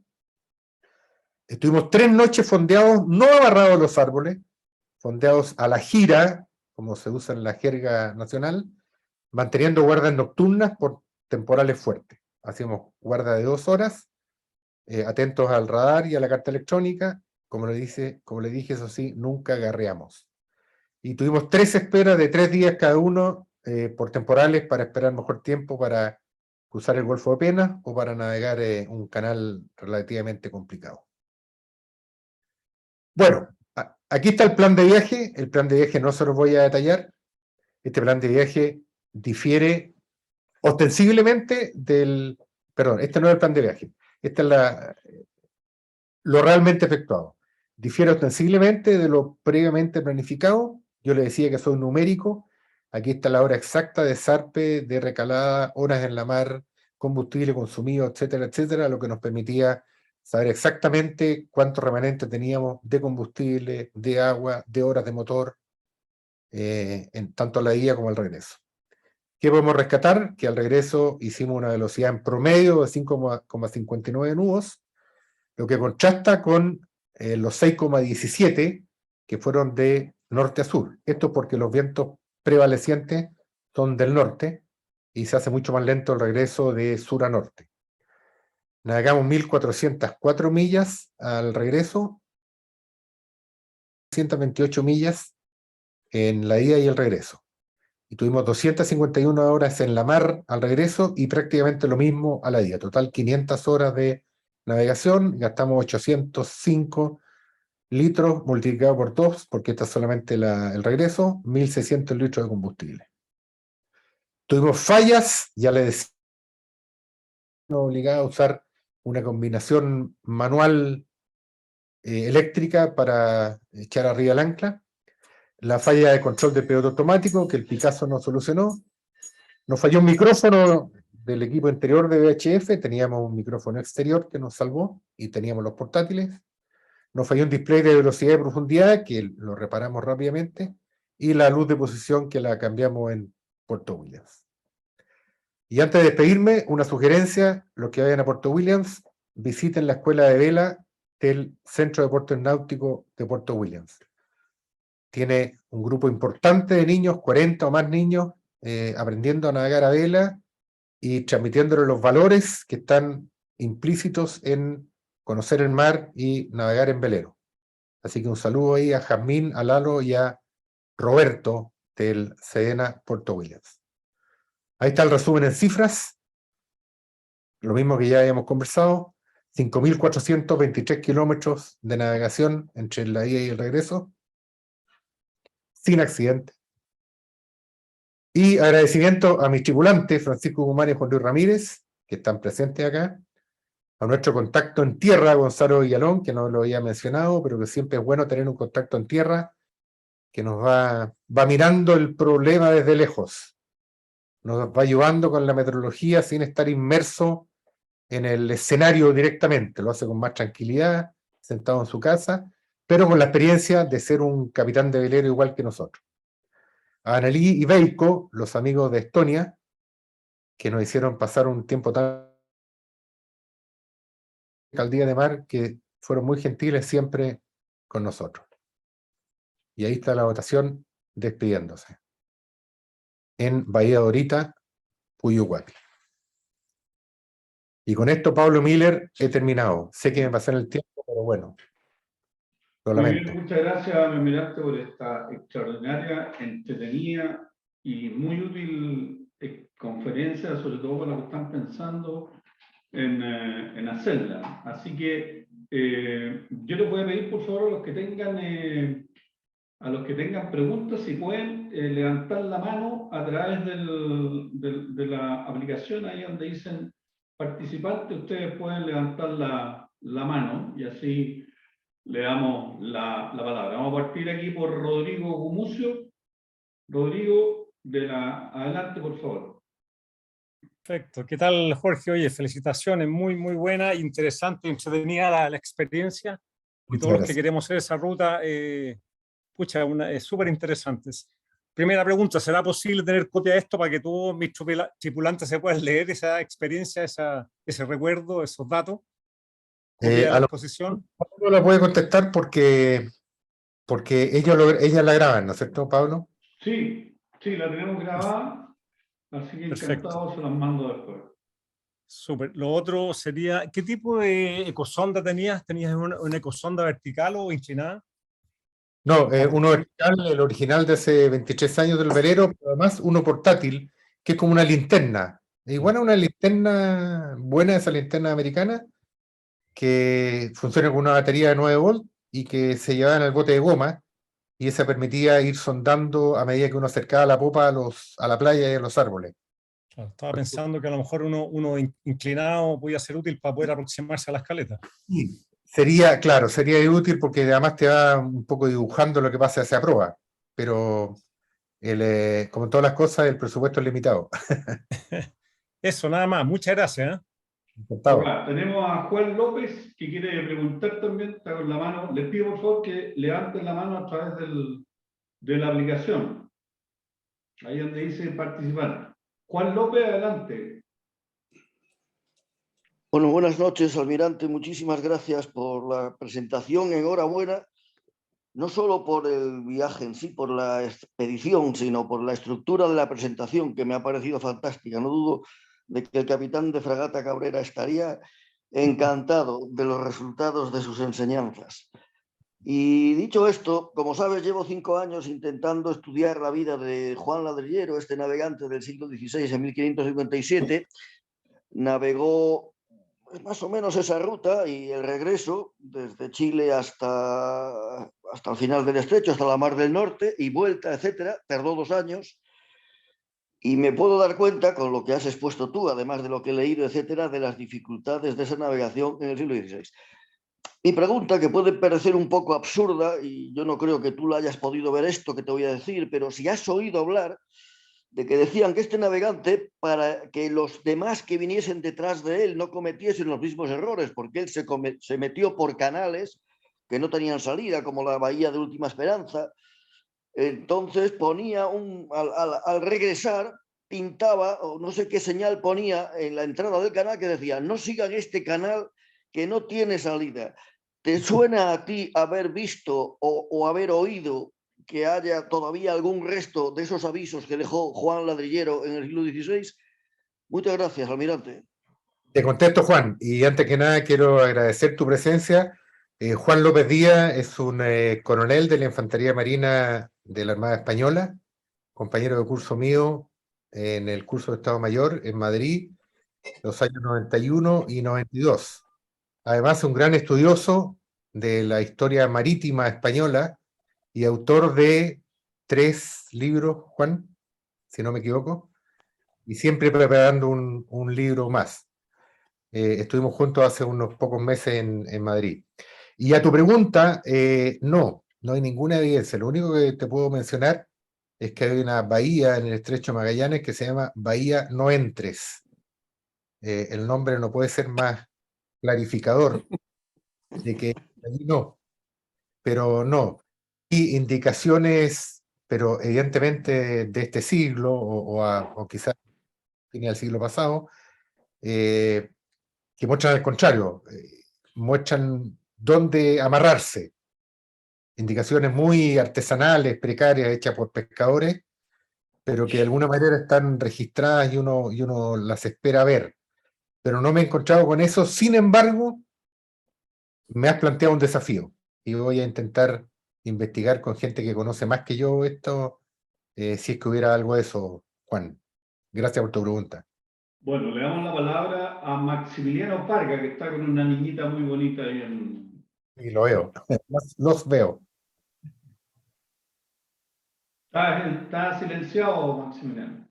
Estuvimos 3 noches fondeados, no amarrados a los árboles, fondeados a la gira, como se usa en la jerga nacional, manteniendo guardas nocturnas por temporales fuertes. Hacíamos guarda de 2 horas, atentos al radar y a la carta electrónica. Como le dije, eso sí, nunca garreamos. Y tuvimos 3 esperas de 3 días cada uno por temporales para esperar mejor tiempo para cruzar el Golfo de Penas o para navegar un canal relativamente complicado. Bueno, aquí está el plan de viaje. El plan de viaje no se los voy a detallar. Este plan de viaje difiere ostensiblemente del... Perdón, este no es el plan de viaje. Este es lo realmente efectuado. Difiere ostensiblemente de lo previamente planificado. Yo le decía que soy numérico. Aquí está la hora exacta de zarpe, de recalada, horas en la mar, combustible consumido, etcétera, etcétera, lo que nos permitía saber exactamente cuántos remanentes teníamos de combustible, de agua, de horas de motor, en tanto a la ida como al regreso. ¿Qué podemos rescatar? Que al regreso hicimos una velocidad en promedio de 5,59 nudos, lo que contrasta con los 6,17 que fueron de norte a sur. Esto porque los vientos prevalecientes son del norte y se hace mucho más lento el regreso de sur a norte. Navegamos 1.404 millas al regreso, 128 millas en la ida y el regreso. Y tuvimos 251 horas en la mar al regreso y prácticamente lo mismo a la ida. Total 500 horas de navegación, gastamos 805 litros multiplicado por 2, porque esta es solamente el regreso, 1.600 litros de combustible. Tuvimos fallas, ya les decía, obligado a usar una combinación manual eléctrica para echar arriba el ancla. La falla de control de piloto automático, que el Picasso no solucionó. Nos falló un micrófono del equipo interior de VHF, teníamos un micrófono exterior que nos salvó y teníamos los portátiles. Nos falló un display de velocidad y profundidad, que lo reparamos rápidamente, y la luz de posición que la cambiamos en Puerto Williams. Y antes de despedirme, una sugerencia: los que vayan a Puerto Williams, visiten la escuela de vela del Centro de Deportes Náuticos de Puerto Williams. Tiene un grupo importante de niños, 40 o más niños, aprendiendo a navegar a vela y transmitiéndole los valores que están implícitos en conocer el mar y navegar en velero. Así que un saludo ahí a Jazmín, a Lalo y a Roberto del Sedena Puerto Williams. Ahí está el resumen en cifras, lo mismo que ya habíamos conversado: 5.423 kilómetros de navegación entre la ida y el regreso, sin accidente. Y agradecimiento a mis tripulantes, Francisco Guzmán y Juan Luis Ramírez, que están presentes acá, a nuestro contacto en tierra, Gonzalo Villalón, que no lo había mencionado, pero que siempre es bueno tener un contacto en tierra, que nos va mirando el problema desde lejos, nos va ayudando con la meteorología sin estar inmerso en el escenario directamente, lo hace con más tranquilidad, sentado en su casa, pero con la experiencia de ser un capitán de velero igual que nosotros. A Anneli y Veiko, los amigos de Estonia, que nos hicieron pasar un tiempo tan alcaldía de mar, que fueron muy gentiles siempre con nosotros. Y ahí está la votación despidiéndose. En Bahía Dorita, Puyuhuapi. Y con esto, Pablo Miller, he terminado. Sé que me pasé en el tiempo, pero bueno, lo Muy lamento. bien, muchas gracias, Almirante, por esta extraordinaria, entretenida y muy útil conferencia, sobre todo para los que están pensando en hacerla. Así que yo les voy a pedir, por favor, a los que tengan preguntas, si pueden levantar la mano a través de la aplicación, ahí donde dicen participante, ustedes pueden levantar la mano y así le damos la palabra. Vamos a partir aquí por Rodrigo Gumucio. Rodrigo, adelante, por favor. Perfecto. ¿Qué tal, Jorge? Oye, felicitaciones, muy, muy buena, interesante, entretenida la experiencia. Y todos los que queremos hacer esa ruta, pucha, es súper interesante. Primera pregunta: ¿será posible tener copia de esto para que todos mis tripulantes se puedan leer esa experiencia, ese recuerdo, esos datos? Copia de la exposición. Pablo la puede contestar porque ellas la graban, ¿no es cierto, Pablo? Sí, la tenemos grabada, así que encantado, se las mando después. Súper. Lo otro sería, ¿qué tipo de ecosonda tenías? ¿Tenías una ecosonda vertical o inclinada? No, uno vertical, el original de hace 23 años del velero, pero además uno portátil, que es como una linterna. Igual a una linterna buena, esa linterna americana, que funciona con una batería de 9 volts y que se llevaba en el bote de goma, y esa permitía ir sondando a medida que uno acercaba la popa a la playa y a los árboles. Claro, estaba pensando que a lo mejor uno inclinado podía ser útil para poder aproximarse a las caletas. Sí, sería, claro, sería útil porque además te va un poco dibujando lo que pasa hacia proa, pero como en todas las cosas, el presupuesto es limitado. Eso, nada más. Muchas gracias. Encantado. Ahora, tenemos a Juan López que quiere preguntar también, está con la mano. Les pido por favor que levanten la mano a través de la aplicación. Ahí donde dice participar. Juan López, adelante. Bueno, buenas noches, almirante. Muchísimas gracias por la presentación. Enhorabuena, no solo por el viaje en sí, por la expedición, sino por la estructura de la presentación, que me ha parecido fantástica. No dudo de que el capitán de fragata Cabrera estaría encantado de los resultados de sus enseñanzas. Y dicho esto, como sabes, llevo 5 años intentando estudiar la vida de Juan Ladrillero, este navegante del siglo XVI en 1557. Navegó más o menos esa ruta y el regreso desde Chile hasta el final del estrecho, hasta la Mar del Norte y vuelta, etcétera. Tardó 2 años y me puedo dar cuenta, con lo que has expuesto tú, además de lo que he leído, etcétera, de las dificultades de esa navegación en el siglo XVI. Mi pregunta, que puede parecer un poco absurda, y yo no creo que tú la hayas podido ver esto que te voy a decir, pero si has oído hablar de que decían que este navegante, para que los demás que viniesen detrás de él no cometiesen los mismos errores, porque él se metió por canales que no tenían salida, como la bahía de Última Esperanza, entonces ponía al regresar, pintaba, o no sé qué señal ponía en la entrada del canal que decía: no sigan este canal que no tiene salida. ¿Te suena a ti haber visto o haber oído que haya todavía algún resto de esos avisos que dejó Juan Ladrillero en el siglo XVI? Muchas gracias, almirante. Te contesto, Juan, y antes que nada quiero agradecer tu presencia. Juan López Díaz es un coronel de la Infantería Marina de la Armada Española, compañero de curso mío en el curso de Estado Mayor en Madrid, los años 91 y 92. Además, un gran estudioso de la historia marítima española y autor de 3 libros, Juan, si no me equivoco, y siempre preparando un libro más. Estuvimos juntos hace unos pocos meses en Madrid. Y a tu pregunta, no hay ninguna evidencia. Lo único que te puedo mencionar es que hay una bahía en el estrecho de Magallanes que se llama Bahía No Entres. El nombre no puede ser más clarificador de que allí no, pero no. Y indicaciones, pero evidentemente de este siglo o quizás fin del siglo pasado, que muestran al contrario, muestran dónde amarrarse. Indicaciones muy artesanales, precarias, hechas por pescadores, pero que de alguna manera están registradas y uno las espera ver. Pero no me he encontrado con eso. Sin embargo, me has planteado un desafío y voy a intentar investigar con gente que conoce más que yo esto, si es que hubiera algo de eso, Juan. Gracias por tu pregunta. Bueno, le damos la palabra a Maximiliano Parga, que está con una niñita muy bonita ahí en... Y lo veo, los veo. Está silenciado, Maximiliano.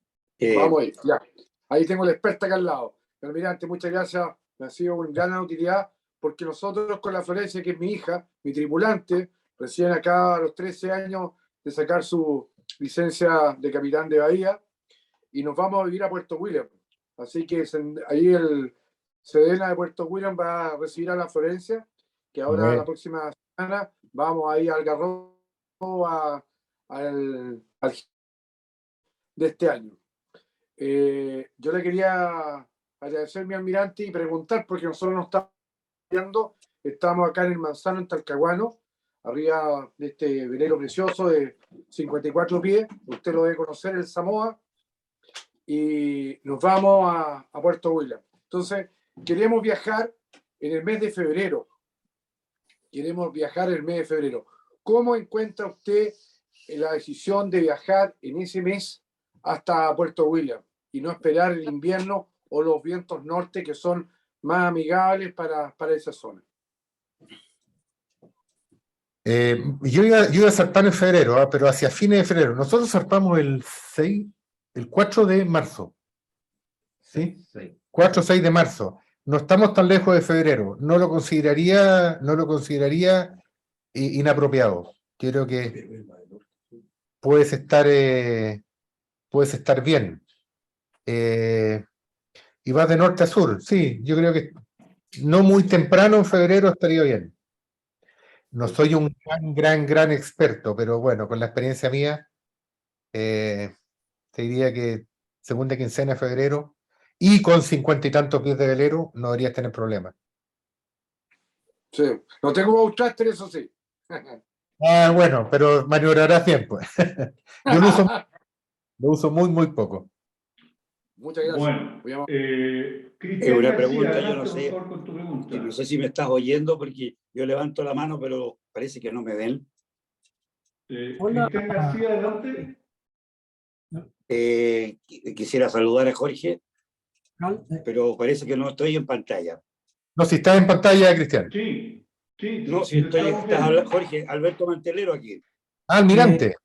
Vamos ahí, ya. Ahí tengo la experta acá al lado. Almirante, muchas gracias. Me ha sido una gran utilidad porque nosotros con la Florencia, que es mi hija, mi tripulante, recién acá a los 13 años de sacar su licencia de capitán de bahía, y nos vamos a vivir a Puerto William. Así que ahí el Sedena de Puerto William va a recibir a la Florencia, que ahora la próxima semana vamos a ir al Garrobo al de este año. Yo le quería agradecer a mi almirante y preguntar, porque nosotros nos estamos viendo, estamos acá en el Manzano, en Talcahuano, arriba de este velero precioso de 54 pies, usted lo debe conocer, el Samoa, y nos vamos a Puerto William. Entonces, queremos viajar en el mes de febrero. ¿Cómo encuentra usted la decisión de viajar en ese mes hasta Puerto William y no esperar el invierno o los vientos norte, que son más amigables para esa zona? Yo iba a zarpar en febrero, pero hacia fines de febrero. Nosotros zarpamos el 4 de marzo. ¿Sí? 4 o 6 de marzo. No estamos tan lejos de febrero. No lo consideraría inapropiado. Creo que puedes estar bien. Y vas de norte a sur. Sí, yo creo que no muy temprano en febrero estaría bien. No soy un gran experto, pero bueno, con la experiencia mía, te diría que segunda quincena de febrero y con 50 y tantos pies de velero no deberías tener problemas. Sí. No tengo Bowcaster, eso sí. Ah, bueno, pero maniobrarás bien, pues. Yo lo uso muy poco. Muchas gracias. Bueno, Muy amable. Cristian Una García, pregunta, yo adelante, no por sé, favor, con tu pregunta. que no sé si me estás oyendo porque yo levanto la mano, pero parece que no me ven. Hola. Cristian García, adelante. Quisiera saludar a Jorge, pero parece que no estoy en pantalla. No, si estás en pantalla, Cristian. Sí, sí, No, si estamos bien. Jorge, Alberto Mantelero aquí. Ah, almirante.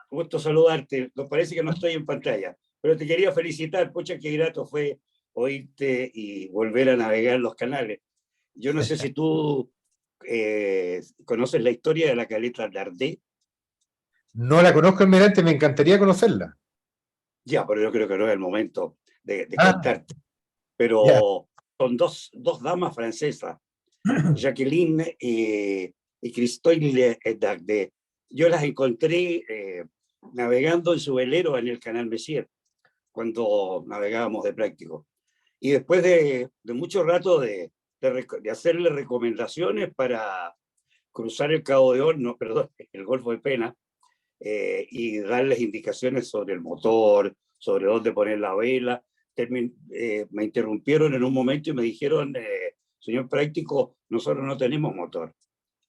Gusto saludarte. Nos parece que no estoy en pantalla, pero te quería felicitar. Pucha, qué grato fue oírte y volver a navegar los canales. Yo no sé si tú conoces la historia de la caleta Dardé. No la conozco, almirante, me encantaría conocerla. Ya, pero yo creo que no es el momento de Ah. contarte. Pero Ya. son dos damas francesas, Jacqueline y Christine Dardé. Yo las encontré navegando en su velero en el canal Messier, cuando navegábamos de práctico. Y después de mucho rato de hacerle recomendaciones para cruzar el Cabo de Horno, perdón, el Golfo de Pena, y darles indicaciones sobre el motor, sobre dónde poner la vela. Me interrumpieron en un momento y me dijeron, señor práctico, nosotros no tenemos motor,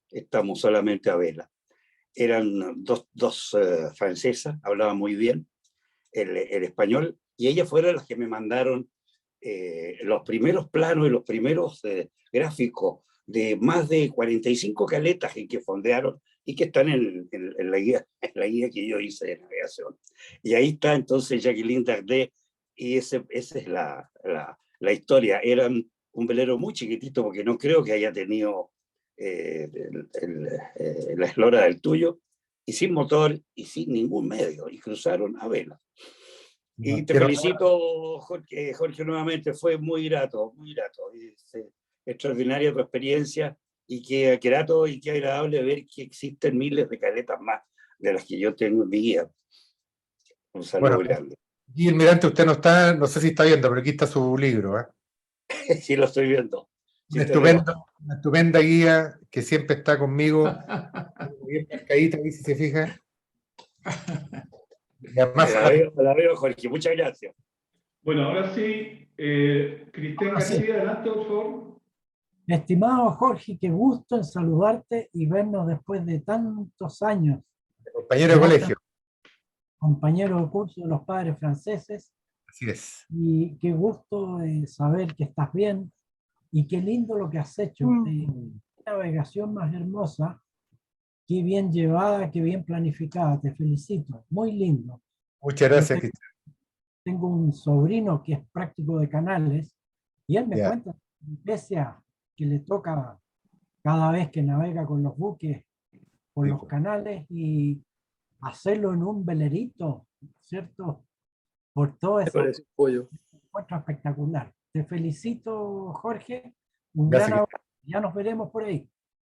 estamos solamente a vela. Eran dos francesas, hablaban muy bien el español, y ellas fueron las que me mandaron los primeros planos y los primeros gráficos de más de 45 caletas en que fondearon y que están en la guía que yo hice de navegación. Y ahí está entonces Jacqueline Dardé, y esa es la historia. Eran un velero muy chiquitito, porque no creo que haya tenido la eslora del tuyo, y sin motor y sin ningún medio, y cruzaron a vela. Y te felicito, Jorge, nuevamente, fue muy grato, muy grato. Es extraordinaria tu experiencia, y qué grato y qué agradable ver que existen miles de caletas más de las que yo tengo en mi guía. Un saludo grande. Y almirante, usted no está, no sé si está viendo, pero aquí está su libro. Sí, lo estoy viendo. Sí, Una estupenda guía que siempre está conmigo, bien marcadita, ahí si se fija. Y además, la veo, Jorge, muchas gracias. Bueno, ahora sí, Cristian García, adelante, por favor. Estimado Jorge, qué gusto en saludarte y vernos después de tantos años. compañero de colegio. Compañero de curso de los padres franceses. Así es. Y qué gusto saber que estás bien y qué lindo lo que has hecho. Qué navegación más hermosa, qué bien llevada, qué bien planificada. Te felicito, muy lindo. Muchas gracias, Cristian. Tengo un sobrino que es práctico de canales y él me cuenta pese a que le toca cada vez que navega con los buques por los canales y hacerlo en un velerito, ¿cierto? Por todo eso. Encuentro espectacular. Te felicito, Jorge. Un gran abrazo. Ya nos veremos por ahí.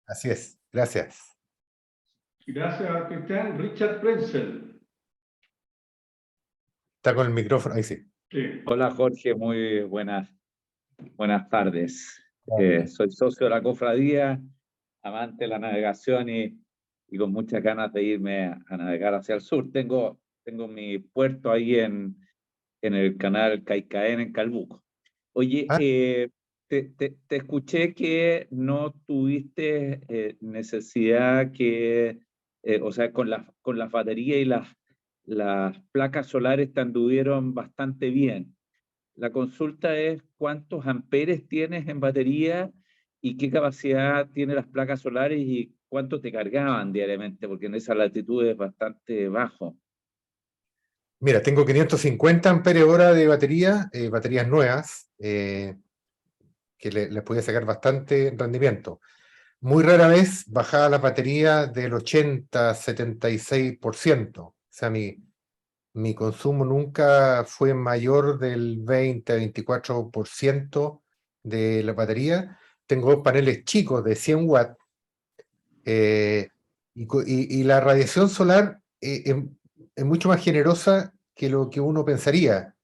Así es. Gracias. Gracias, Cristian. Richard Prenzel. Está con el micrófono, ahí sí. Hola, Jorge. Muy buenas tardes. Soy socio de la cofradía, amante de la navegación y con muchas ganas de irme a navegar hacia el sur. Tengo mi puerto ahí en el canal Caicaén, en Calbuco. Oye, te escuché que no tuviste necesidad o sea, con las baterías y las placas solares te anduvieron bastante bien. La consulta es cuántos amperes tienes en batería ¿Y qué capacidad tienen las placas solares y cuánto te cargaban diariamente? Porque en esa latitud es bastante bajo. Mira, tengo 550 amperios hora de batería, baterías nuevas, que les podía sacar bastante rendimiento. Muy rara vez bajaba la batería del 80-76%. O sea, mi consumo nunca fue mayor del 20-24% de la batería. Tengo dos paneles chicos de 100 watts, y la radiación solar es mucho más generosa que lo que uno pensaría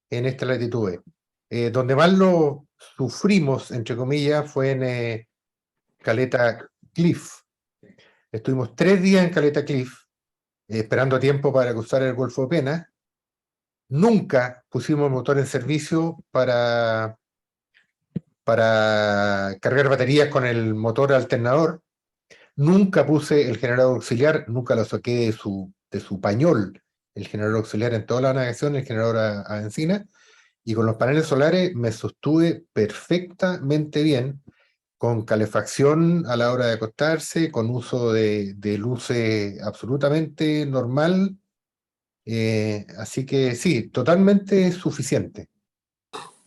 en esta latitud. Donde más lo sufrimos, entre comillas, fue en Caleta Cliff. Estuvimos 3 días en Caleta Cliff, esperando a tiempo para cruzar el Golfo de Penas. Nunca pusimos motor en servicio para cargar baterías con el motor alternador. Nunca puse el generador auxiliar, nunca lo saqué de su pañol, el generador auxiliar en toda la navegación, el generador a benzina, y con los paneles solares me sostuve perfectamente bien, con calefacción a la hora de acostarse, con uso de luces absolutamente normal, así que sí, totalmente suficiente.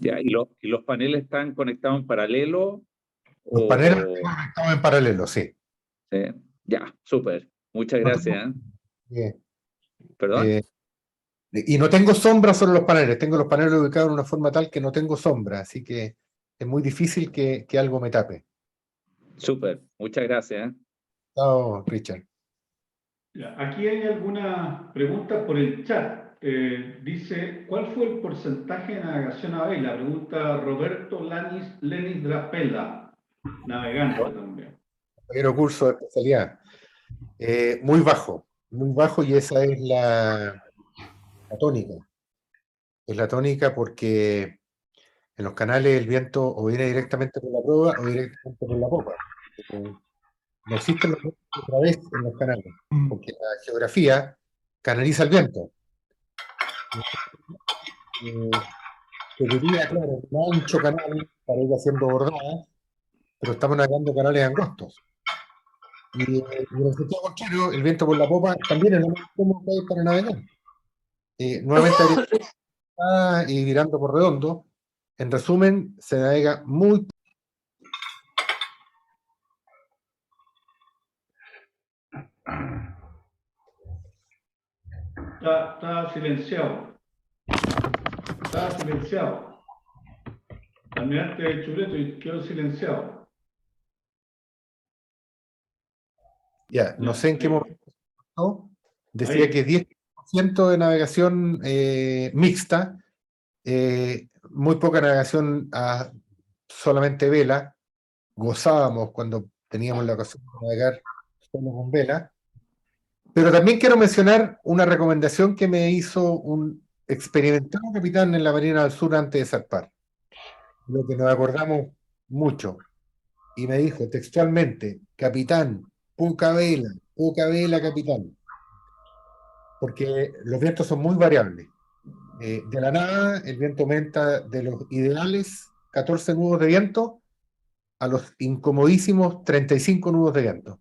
Ya, ¿y los paneles están conectados en paralelo? Los paneles están conectados en paralelo, sí. Sí. Ya, súper. Muchas gracias. ¿Perdón? Y no tengo sombra sobre los paneles, tengo los paneles ubicados de una forma tal que no tengo sombra, así que es muy difícil que algo me tape. Súper, muchas gracias. Chao, Richard. Aquí hay algunas preguntas por el chat. Dice, ¿cuál fue el porcentaje de navegación a vela? Pregunta Roberto Lenis Drapela, navegante también. Compañero curso de especialidad. Muy bajo, y esa es la tónica. Es la tónica porque en los canales el viento o viene directamente por la proa o directamente por la popa. No existen los vientos otra vez en los canales, porque la geografía canaliza el viento. Se diría, claro, un ancho canal para ir haciendo bordadas, pero estamos navegando canales angostos. Y en el sentido contrario, el viento por la popa también es lo más cómodo que hay para navegar. Nuevamente y virando por redondo. En resumen, se navega muy... Está silenciado. Está silenciado. Almirante Chuleto y quedó silenciado. Ya, no sé en qué momento, ¿no? Decía Ahí. que 10% de navegación mixta, muy poca navegación a solamente vela. Gozábamos cuando teníamos la ocasión de navegar solo con vela. Pero también quiero mencionar una recomendación que me hizo un experimentado capitán en la Marina del Sur antes de zarpar, lo que nos acordamos mucho. Y me dijo textualmente, capitán, poca vela, capitán. Porque los vientos son muy variables. De la nada, el viento aumenta de los ideales 14 nudos de viento a los incomodísimos 35 nudos de viento.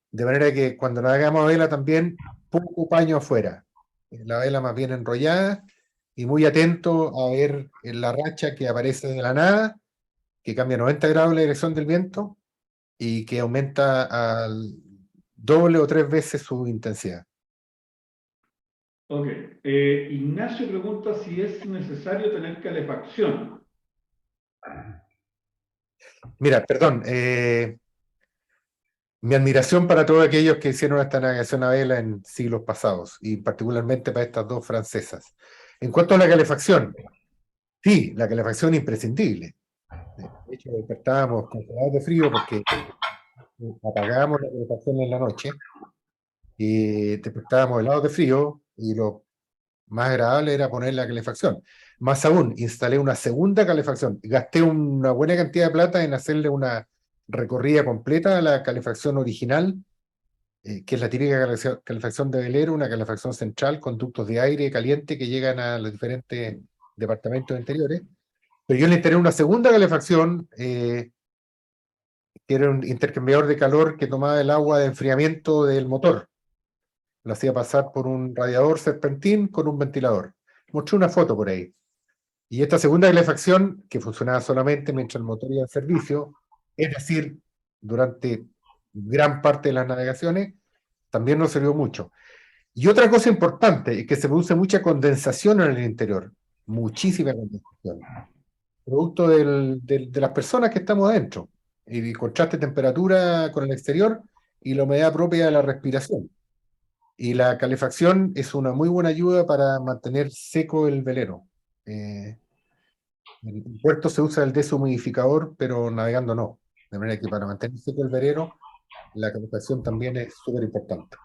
De manera que cuando navegamos a vela también, poco paño afuera. La vela más bien enrollada y muy atento a ver la racha que aparece de la nada, que cambia 90 grados la dirección del viento y que aumenta al doble o 3 veces su intensidad. Ok. Ignacio pregunta si es necesario tener calefacción. Mira, perdón, mi admiración para todos aquellos que hicieron esta navegación a vela en siglos pasados, y particularmente para estas dos francesas. En cuanto a la calefacción, sí, la calefacción es imprescindible. De hecho, despertábamos congelados de frío porque apagábamos la calefacción en la noche y despertábamos helados de frío, y lo más agradable era poner la calefacción. Más aún, instalé una segunda calefacción. Gasté una buena cantidad de plata en hacerle una recorrida completa a la calefacción original, que es la típica calefacción de velero, una calefacción central con ductos de aire caliente que llegan a los diferentes departamentos interiores. Pero yo le instalé una segunda calefacción, que era un intercambiador de calor que tomaba el agua de enfriamiento del motor. Lo hacía pasar por un radiador serpentín con un ventilador. Mostré una foto por ahí. Y esta segunda calefacción, que funcionaba solamente mientras el motor iba en servicio, es decir, durante gran parte de las navegaciones, también nos sirvió mucho. Y otra cosa importante es que se produce mucha condensación en el interior, muchísima condensación, producto de las personas que estamos adentro, y contraste de temperatura con el exterior y la humedad propia de la respiración. Y la calefacción es una muy buena ayuda para mantener seco el velero. En el puerto se usa el deshumidificador, pero navegando no. De manera que para mantener seco el velero, la calefacción también es súper importante.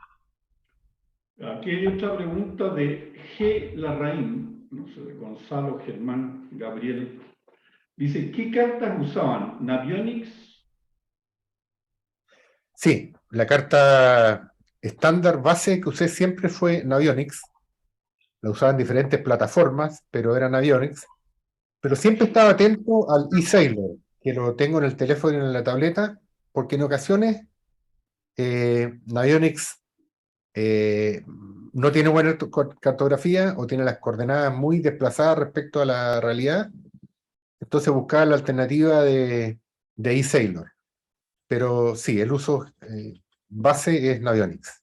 Aquí hay otra pregunta de G. Larraín, no sé, de Gonzalo, Germán, Gabriel. Dice, ¿qué cartas usaban? ¿Navionics? Sí, la carta estándar base que usé siempre fue Navionics. La usaba en diferentes plataformas, pero era Navionics. Pero siempre estaba atento al eSailor, que lo tengo en el teléfono y en la tableta, porque en ocasiones Navionics no tiene buena cartografía o tiene las coordenadas muy desplazadas respecto a la realidad. Entonces buscaba la alternativa de eSailor. Pero sí, el uso base es Navionics.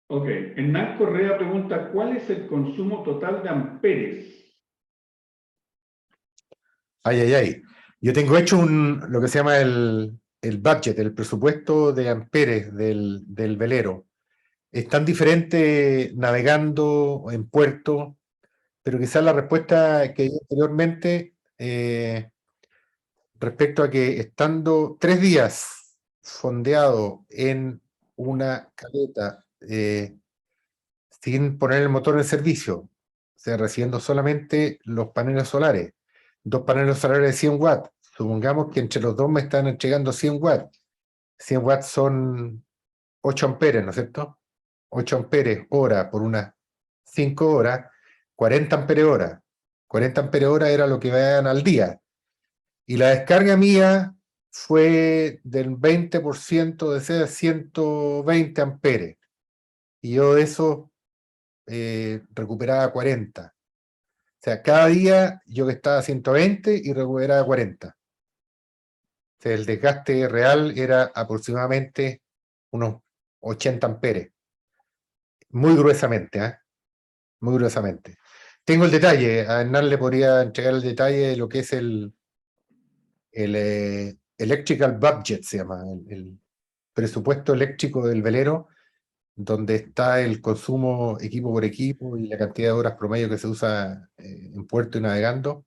Ok, Hernán Correa pregunta, ¿cuál es el consumo total de amperes? Ay, ay, ay. Yo tengo hecho lo que se llama el budget, el presupuesto de amperes del velero. Es tan diferente navegando en puerto, pero quizás la respuesta que di anteriormente respecto a que estando 3 días fondeado en una caleta sin poner el motor en servicio, o sea, recibiendo solamente los paneles solares, 2 paneles solares de 100 watts, supongamos que entre los dos me están entregando 100 watts, 100 watts son 8 amperes, ¿no es cierto? 8 amperes hora por unas 5 horas, 40 amperes hora. 40 amperes hora era lo que me dan al día. Y la descarga mía fue del 20% de ser 120 amperes. Y yo de eso recuperaba 40. O sea, cada día yo estaba a 120 y recuperaba 40. O sea, el desgaste real era aproximadamente unos 80 amperes. Muy gruesamente, ¿eh? Muy gruesamente. Tengo el detalle, a Hernán le podría entregar el detalle de lo que es el electrical budget, se llama, el presupuesto eléctrico del velero, donde está el consumo equipo por equipo y la cantidad de horas promedio que se usa en puerto y navegando,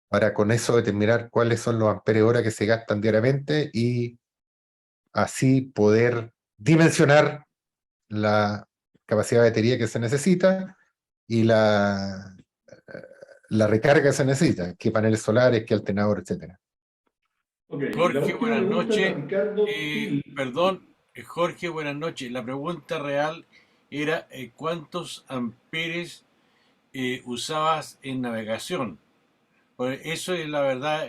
para con eso determinar cuáles son los amperes hora que se gastan diariamente y así poder dimensionar la capacidad de batería que se necesita y la recarga que se necesita, qué paneles solares, qué alternador, etcétera. Okay, Jorge, buenas noches. Ricardo Perdón, Jorge, buenas noches. La pregunta real era ¿cuántos amperes usabas en navegación? Pues eso es la verdad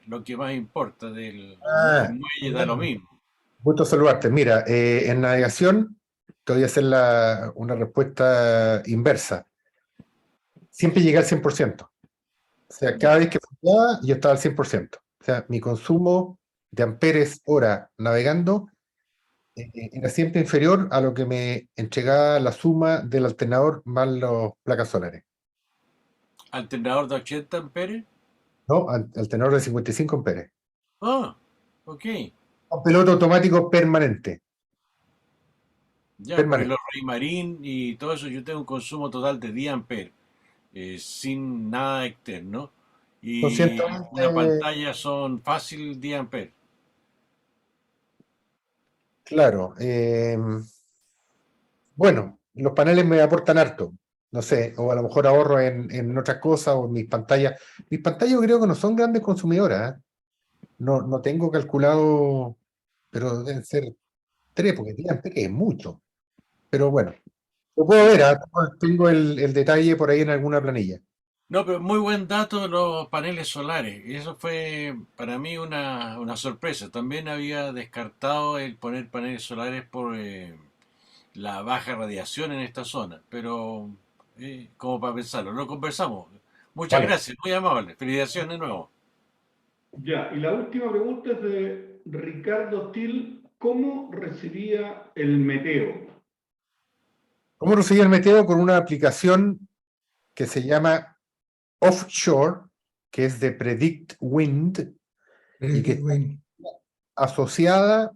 lo que más importa del muelle, da lo mismo. Gusto saludarte. Mira, en navegación te voy a hacer una respuesta inversa. Siempre llegué al 100%. O sea, cada vez que funcionaba, yo estaba al 100%. O sea, mi consumo de amperes hora navegando era siempre inferior a lo que me entregaba la suma del alternador más las placas solares. ¿Alternador de 80 amperes? No, alternador de 55 amperes. Ah, ok. Un piloto automático permanente. Ya, porque Permanente. los Raymarine y todo eso, yo tengo un consumo total de 10 amperes, sin nada externo. Y 220, una pantalla son fácil 10 amperes. claro. Bueno, los paneles me aportan harto. No sé, o a lo mejor ahorro en otras cosas, o en mis pantallas. Mis pantallas yo creo que no son grandes consumidoras, ¿eh? No tengo calculado, pero deben ser 3, porque 10 amperes es mucho. Pero bueno, lo puedo ver, ¿ah? Tengo el detalle por ahí en alguna planilla. No, pero muy buen dato los paneles solares. Y eso fue para mí una sorpresa. También había descartado el poner paneles solares por la baja radiación en esta zona. Pero como para pensarlo, lo conversamos. Muchas Vale. gracias, muy amable. Felicitaciones de nuevo. Ya, y la última pregunta es de Ricardo Til. ¿Cómo recibía el meteo? ¿Cómo recibí el meteo? Con una aplicación que se llama Offshore, que es de Predict Wind, y que está asociada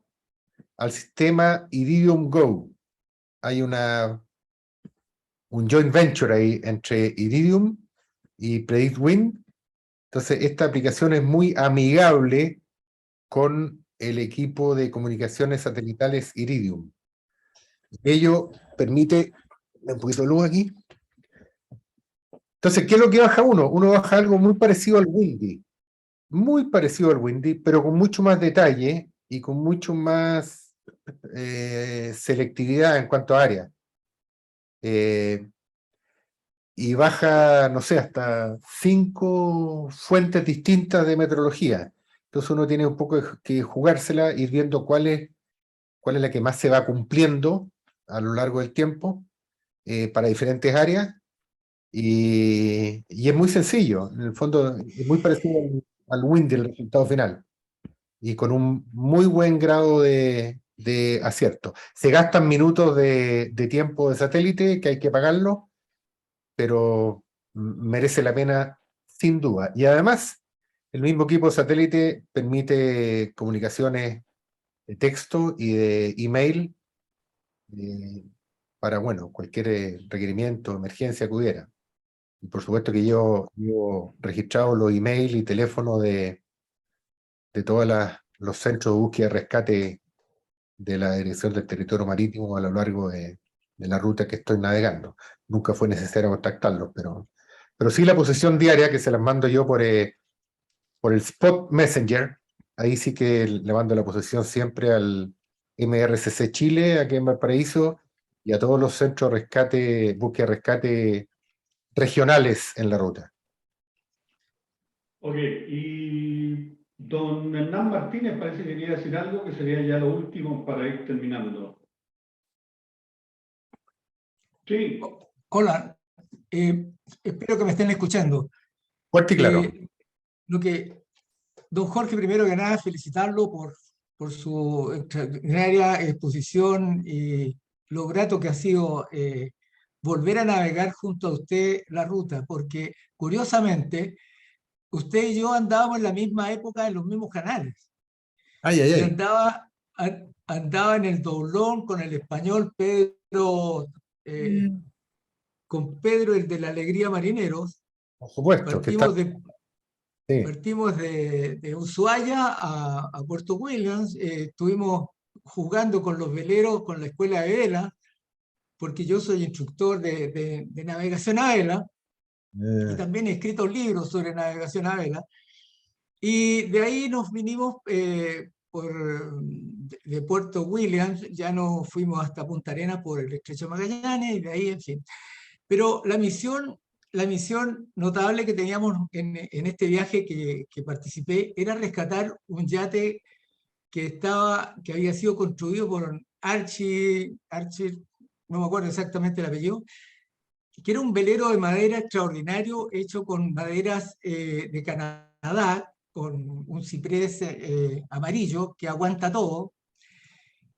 al sistema Iridium Go. Hay un joint venture ahí entre Iridium y Predict Wind. Entonces, esta aplicación es muy amigable con el equipo de comunicaciones satelitales Iridium. Ello permite un poquito de luz aquí. Entonces, ¿qué es lo que baja uno? Uno baja algo muy parecido al Windy. Muy parecido al Windy, pero con mucho más detalle y con mucho más selectividad en cuanto a área. Y baja, no sé, hasta 5 fuentes distintas de meteorología. Entonces uno tiene un poco que jugársela, ir viendo cuál es la que más se va cumpliendo a lo largo del tiempo para diferentes áreas. Y es muy sencillo, en el fondo es muy parecido al Windy, el resultado final. Y con un muy buen grado de acierto. Se gastan minutos de tiempo de satélite que hay que pagarlo, pero merece la pena sin duda. Y además, el mismo equipo de satélite permite comunicaciones de texto y de email para, bueno, cualquier requerimiento, emergencia que hubiera. Y por supuesto que yo registrado los email y teléfonos de todos los centros de búsqueda y rescate de la Dirección del Territorio Marítimo a lo largo de la ruta que estoy navegando. Nunca fue necesario contactarlos, pero sí la posición diaria que se las mando yo por el Spot Messenger. Ahí sí que le mando la posición siempre al MRCC Chile, aquí en Valparaíso, y a todos los centros de rescate, búsqueda y rescate regionales en la ruta. Ok, y don Hernán Martínez parece que quería decir algo que sería ya lo último para ir terminando. Sí. Hola, espero que me estén escuchando. Fuerte y claro. Don Jorge, primero que nada, felicitarlo por su extraordinaria exposición y lo grato que ha sido volver a navegar junto a usted la ruta, porque curiosamente usted y yo andábamos en la misma época en los mismos canales. Ay. Y andaba en el doblón con el español Pedro, con Pedro, el de la Alegría Marineros. Por supuesto. Partimos de Ushuaia a Puerto Williams. Estuvimos jugando con los veleros, con la escuela de vela, porque yo soy instructor de navegación a vela, y también he escrito libros sobre navegación a vela. Y de ahí nos vinimos de Puerto Williams, ya nos fuimos hasta Punta Arenas por el Estrecho Magallanes, y de ahí, en fin. Pero la misión notable que teníamos en este viaje que participé era rescatar un yate que había sido construido por Archie, no me acuerdo exactamente el apellido, que era un velero de madera extraordinario hecho con maderas de Canadá, con un ciprés amarillo que aguanta todo.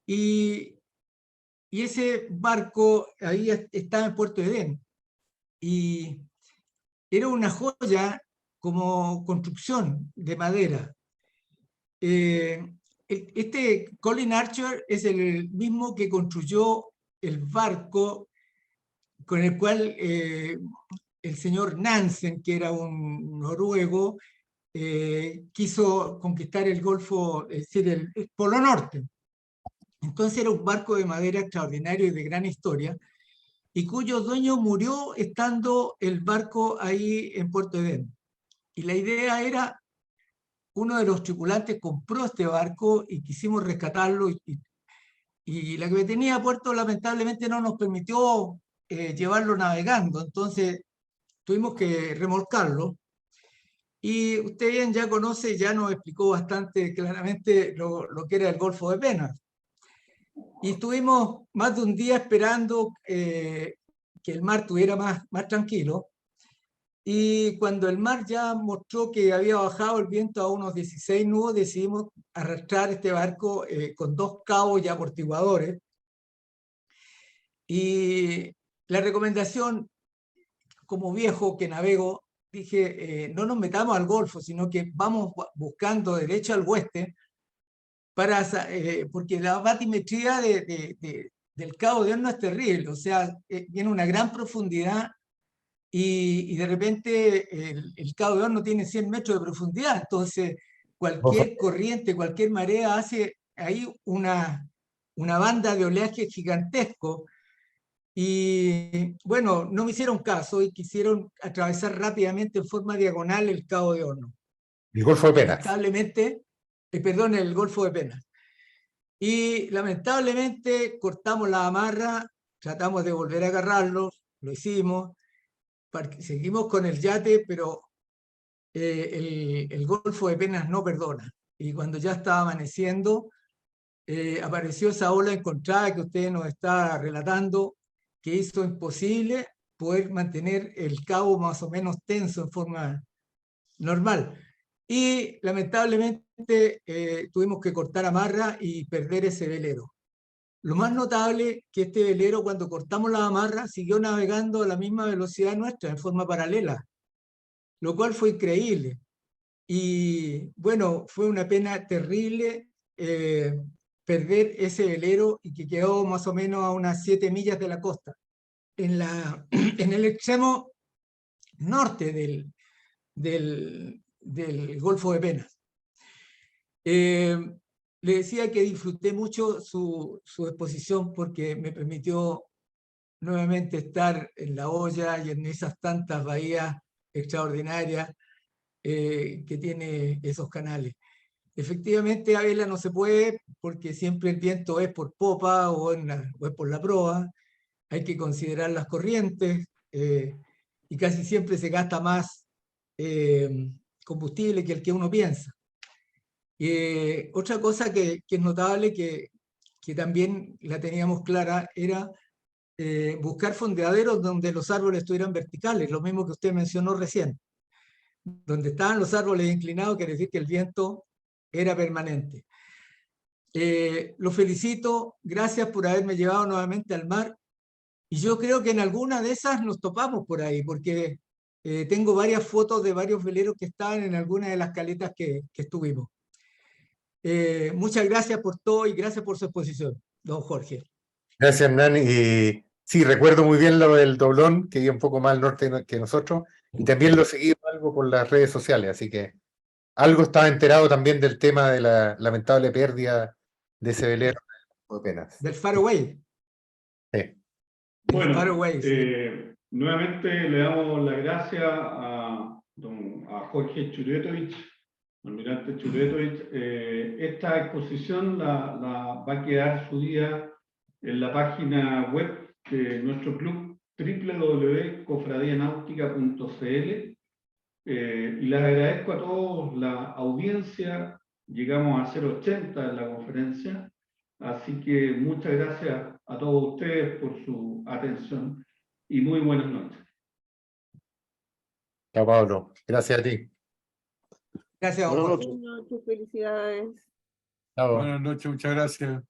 Y ese barco ahí estaba en Puerto Edén. Y era una joya como construcción de madera. Este Colin Archer es el mismo que construyó el barco con el cual el señor Nansen, que era un noruego, quiso conquistar el Golfo, es decir, el Polo Norte. Entonces era un barco de madera extraordinario y de gran historia, y cuyo dueño murió estando el barco ahí en Puerto Edén. Y la idea era, uno de los tripulantes compró este barco y quisimos rescatarlo, y la que tenía a puerto lamentablemente no nos permitió llevarlo navegando. Entonces tuvimos que remolcarlo. Y usted bien ya conoce, ya nos explicó bastante claramente lo que era el Golfo de Penas. Y estuvimos más de un día esperando que el mar estuviera más tranquilo. Y cuando el mar ya mostró que había bajado el viento a unos 16 nudos, decidimos arrastrar este barco con 2 cabos ya amortiguadores. Y la recomendación, como viejo que navego, dije, no nos metamos al Golfo, sino que vamos buscando derecho al oeste, porque la batimetría del Cabo de Horno es terrible, o sea, tiene una gran profundidad y de repente el Cabo de Horno tiene 100 metros de profundidad, entonces cualquier corriente, cualquier marea hace ahí una banda de oleaje gigantesco. Y bueno, no me hicieron caso y quisieron atravesar rápidamente en forma diagonal el Cabo de Horno. El Golfo de Penas. Lamentablemente, perdón, el Golfo de Penas. Y lamentablemente cortamos la amarra, tratamos de volver a agarrarlos, lo hicimos, seguimos con el yate, pero el Golfo de Penas no perdona. Y cuando ya estaba amaneciendo, apareció esa ola encontrada que usted nos está relatando, que hizo imposible poder mantener el cabo más o menos tenso en forma normal. Y lamentablemente tuvimos que cortar amarra y perder ese velero. Lo más notable que este velero, cuando cortamos la amarra, siguió navegando a la misma velocidad nuestra, en forma paralela, lo cual fue increíble. Y bueno, fue una pena terrible perder ese velero y que quedó más o menos a unas 7 millas de la costa, en el extremo norte del Golfo de Penas. Le decía que disfruté mucho su exposición porque me permitió nuevamente estar en La Hoya y en esas tantas bahías extraordinarias que tiene esos canales. Efectivamente, a vela no se puede porque siempre el viento es por popa o es por la proa. Hay que considerar las corrientes y casi siempre se gasta más combustible que el que uno piensa. Otra cosa que es notable, que también la teníamos clara, era buscar fondeaderos donde los árboles estuvieran verticales, lo mismo que usted mencionó recién. Donde estaban los árboles inclinados, quiere decir que el viento era permanente. Lo felicito, gracias por haberme llevado nuevamente al mar, y yo creo que en alguna de esas nos topamos por ahí, porque tengo varias fotos de varios veleros que estaban en alguna de las caletas que estuvimos. Muchas gracias por todo y gracias por su exposición, don Jorge. Gracias, Hernán. Y sí, recuerdo muy bien lo del doblón, que iba un poco más al norte que nosotros, y también lo seguí algo por las redes sociales, así que algo estaba enterado también del tema de la lamentable pérdida de ese velero de Penas. Del Faroe. Sí. Bueno, Faroe, sí. Nuevamente le damos las gracias a Jorge Churetovich, almirante Churetovich. Esta exposición la va a quedar subida en la página web de nuestro club, www.cofradianautica.cl. Y les agradezco a todos la audiencia. Llegamos a 0.80 en la conferencia, así que muchas gracias a todos ustedes por su atención y muy buenas noches. Chao, Pablo. Gracias a ti. Gracias, Buenas Jorge. noches. Buenas noches, felicidades. Chao. Buenas noches, muchas gracias.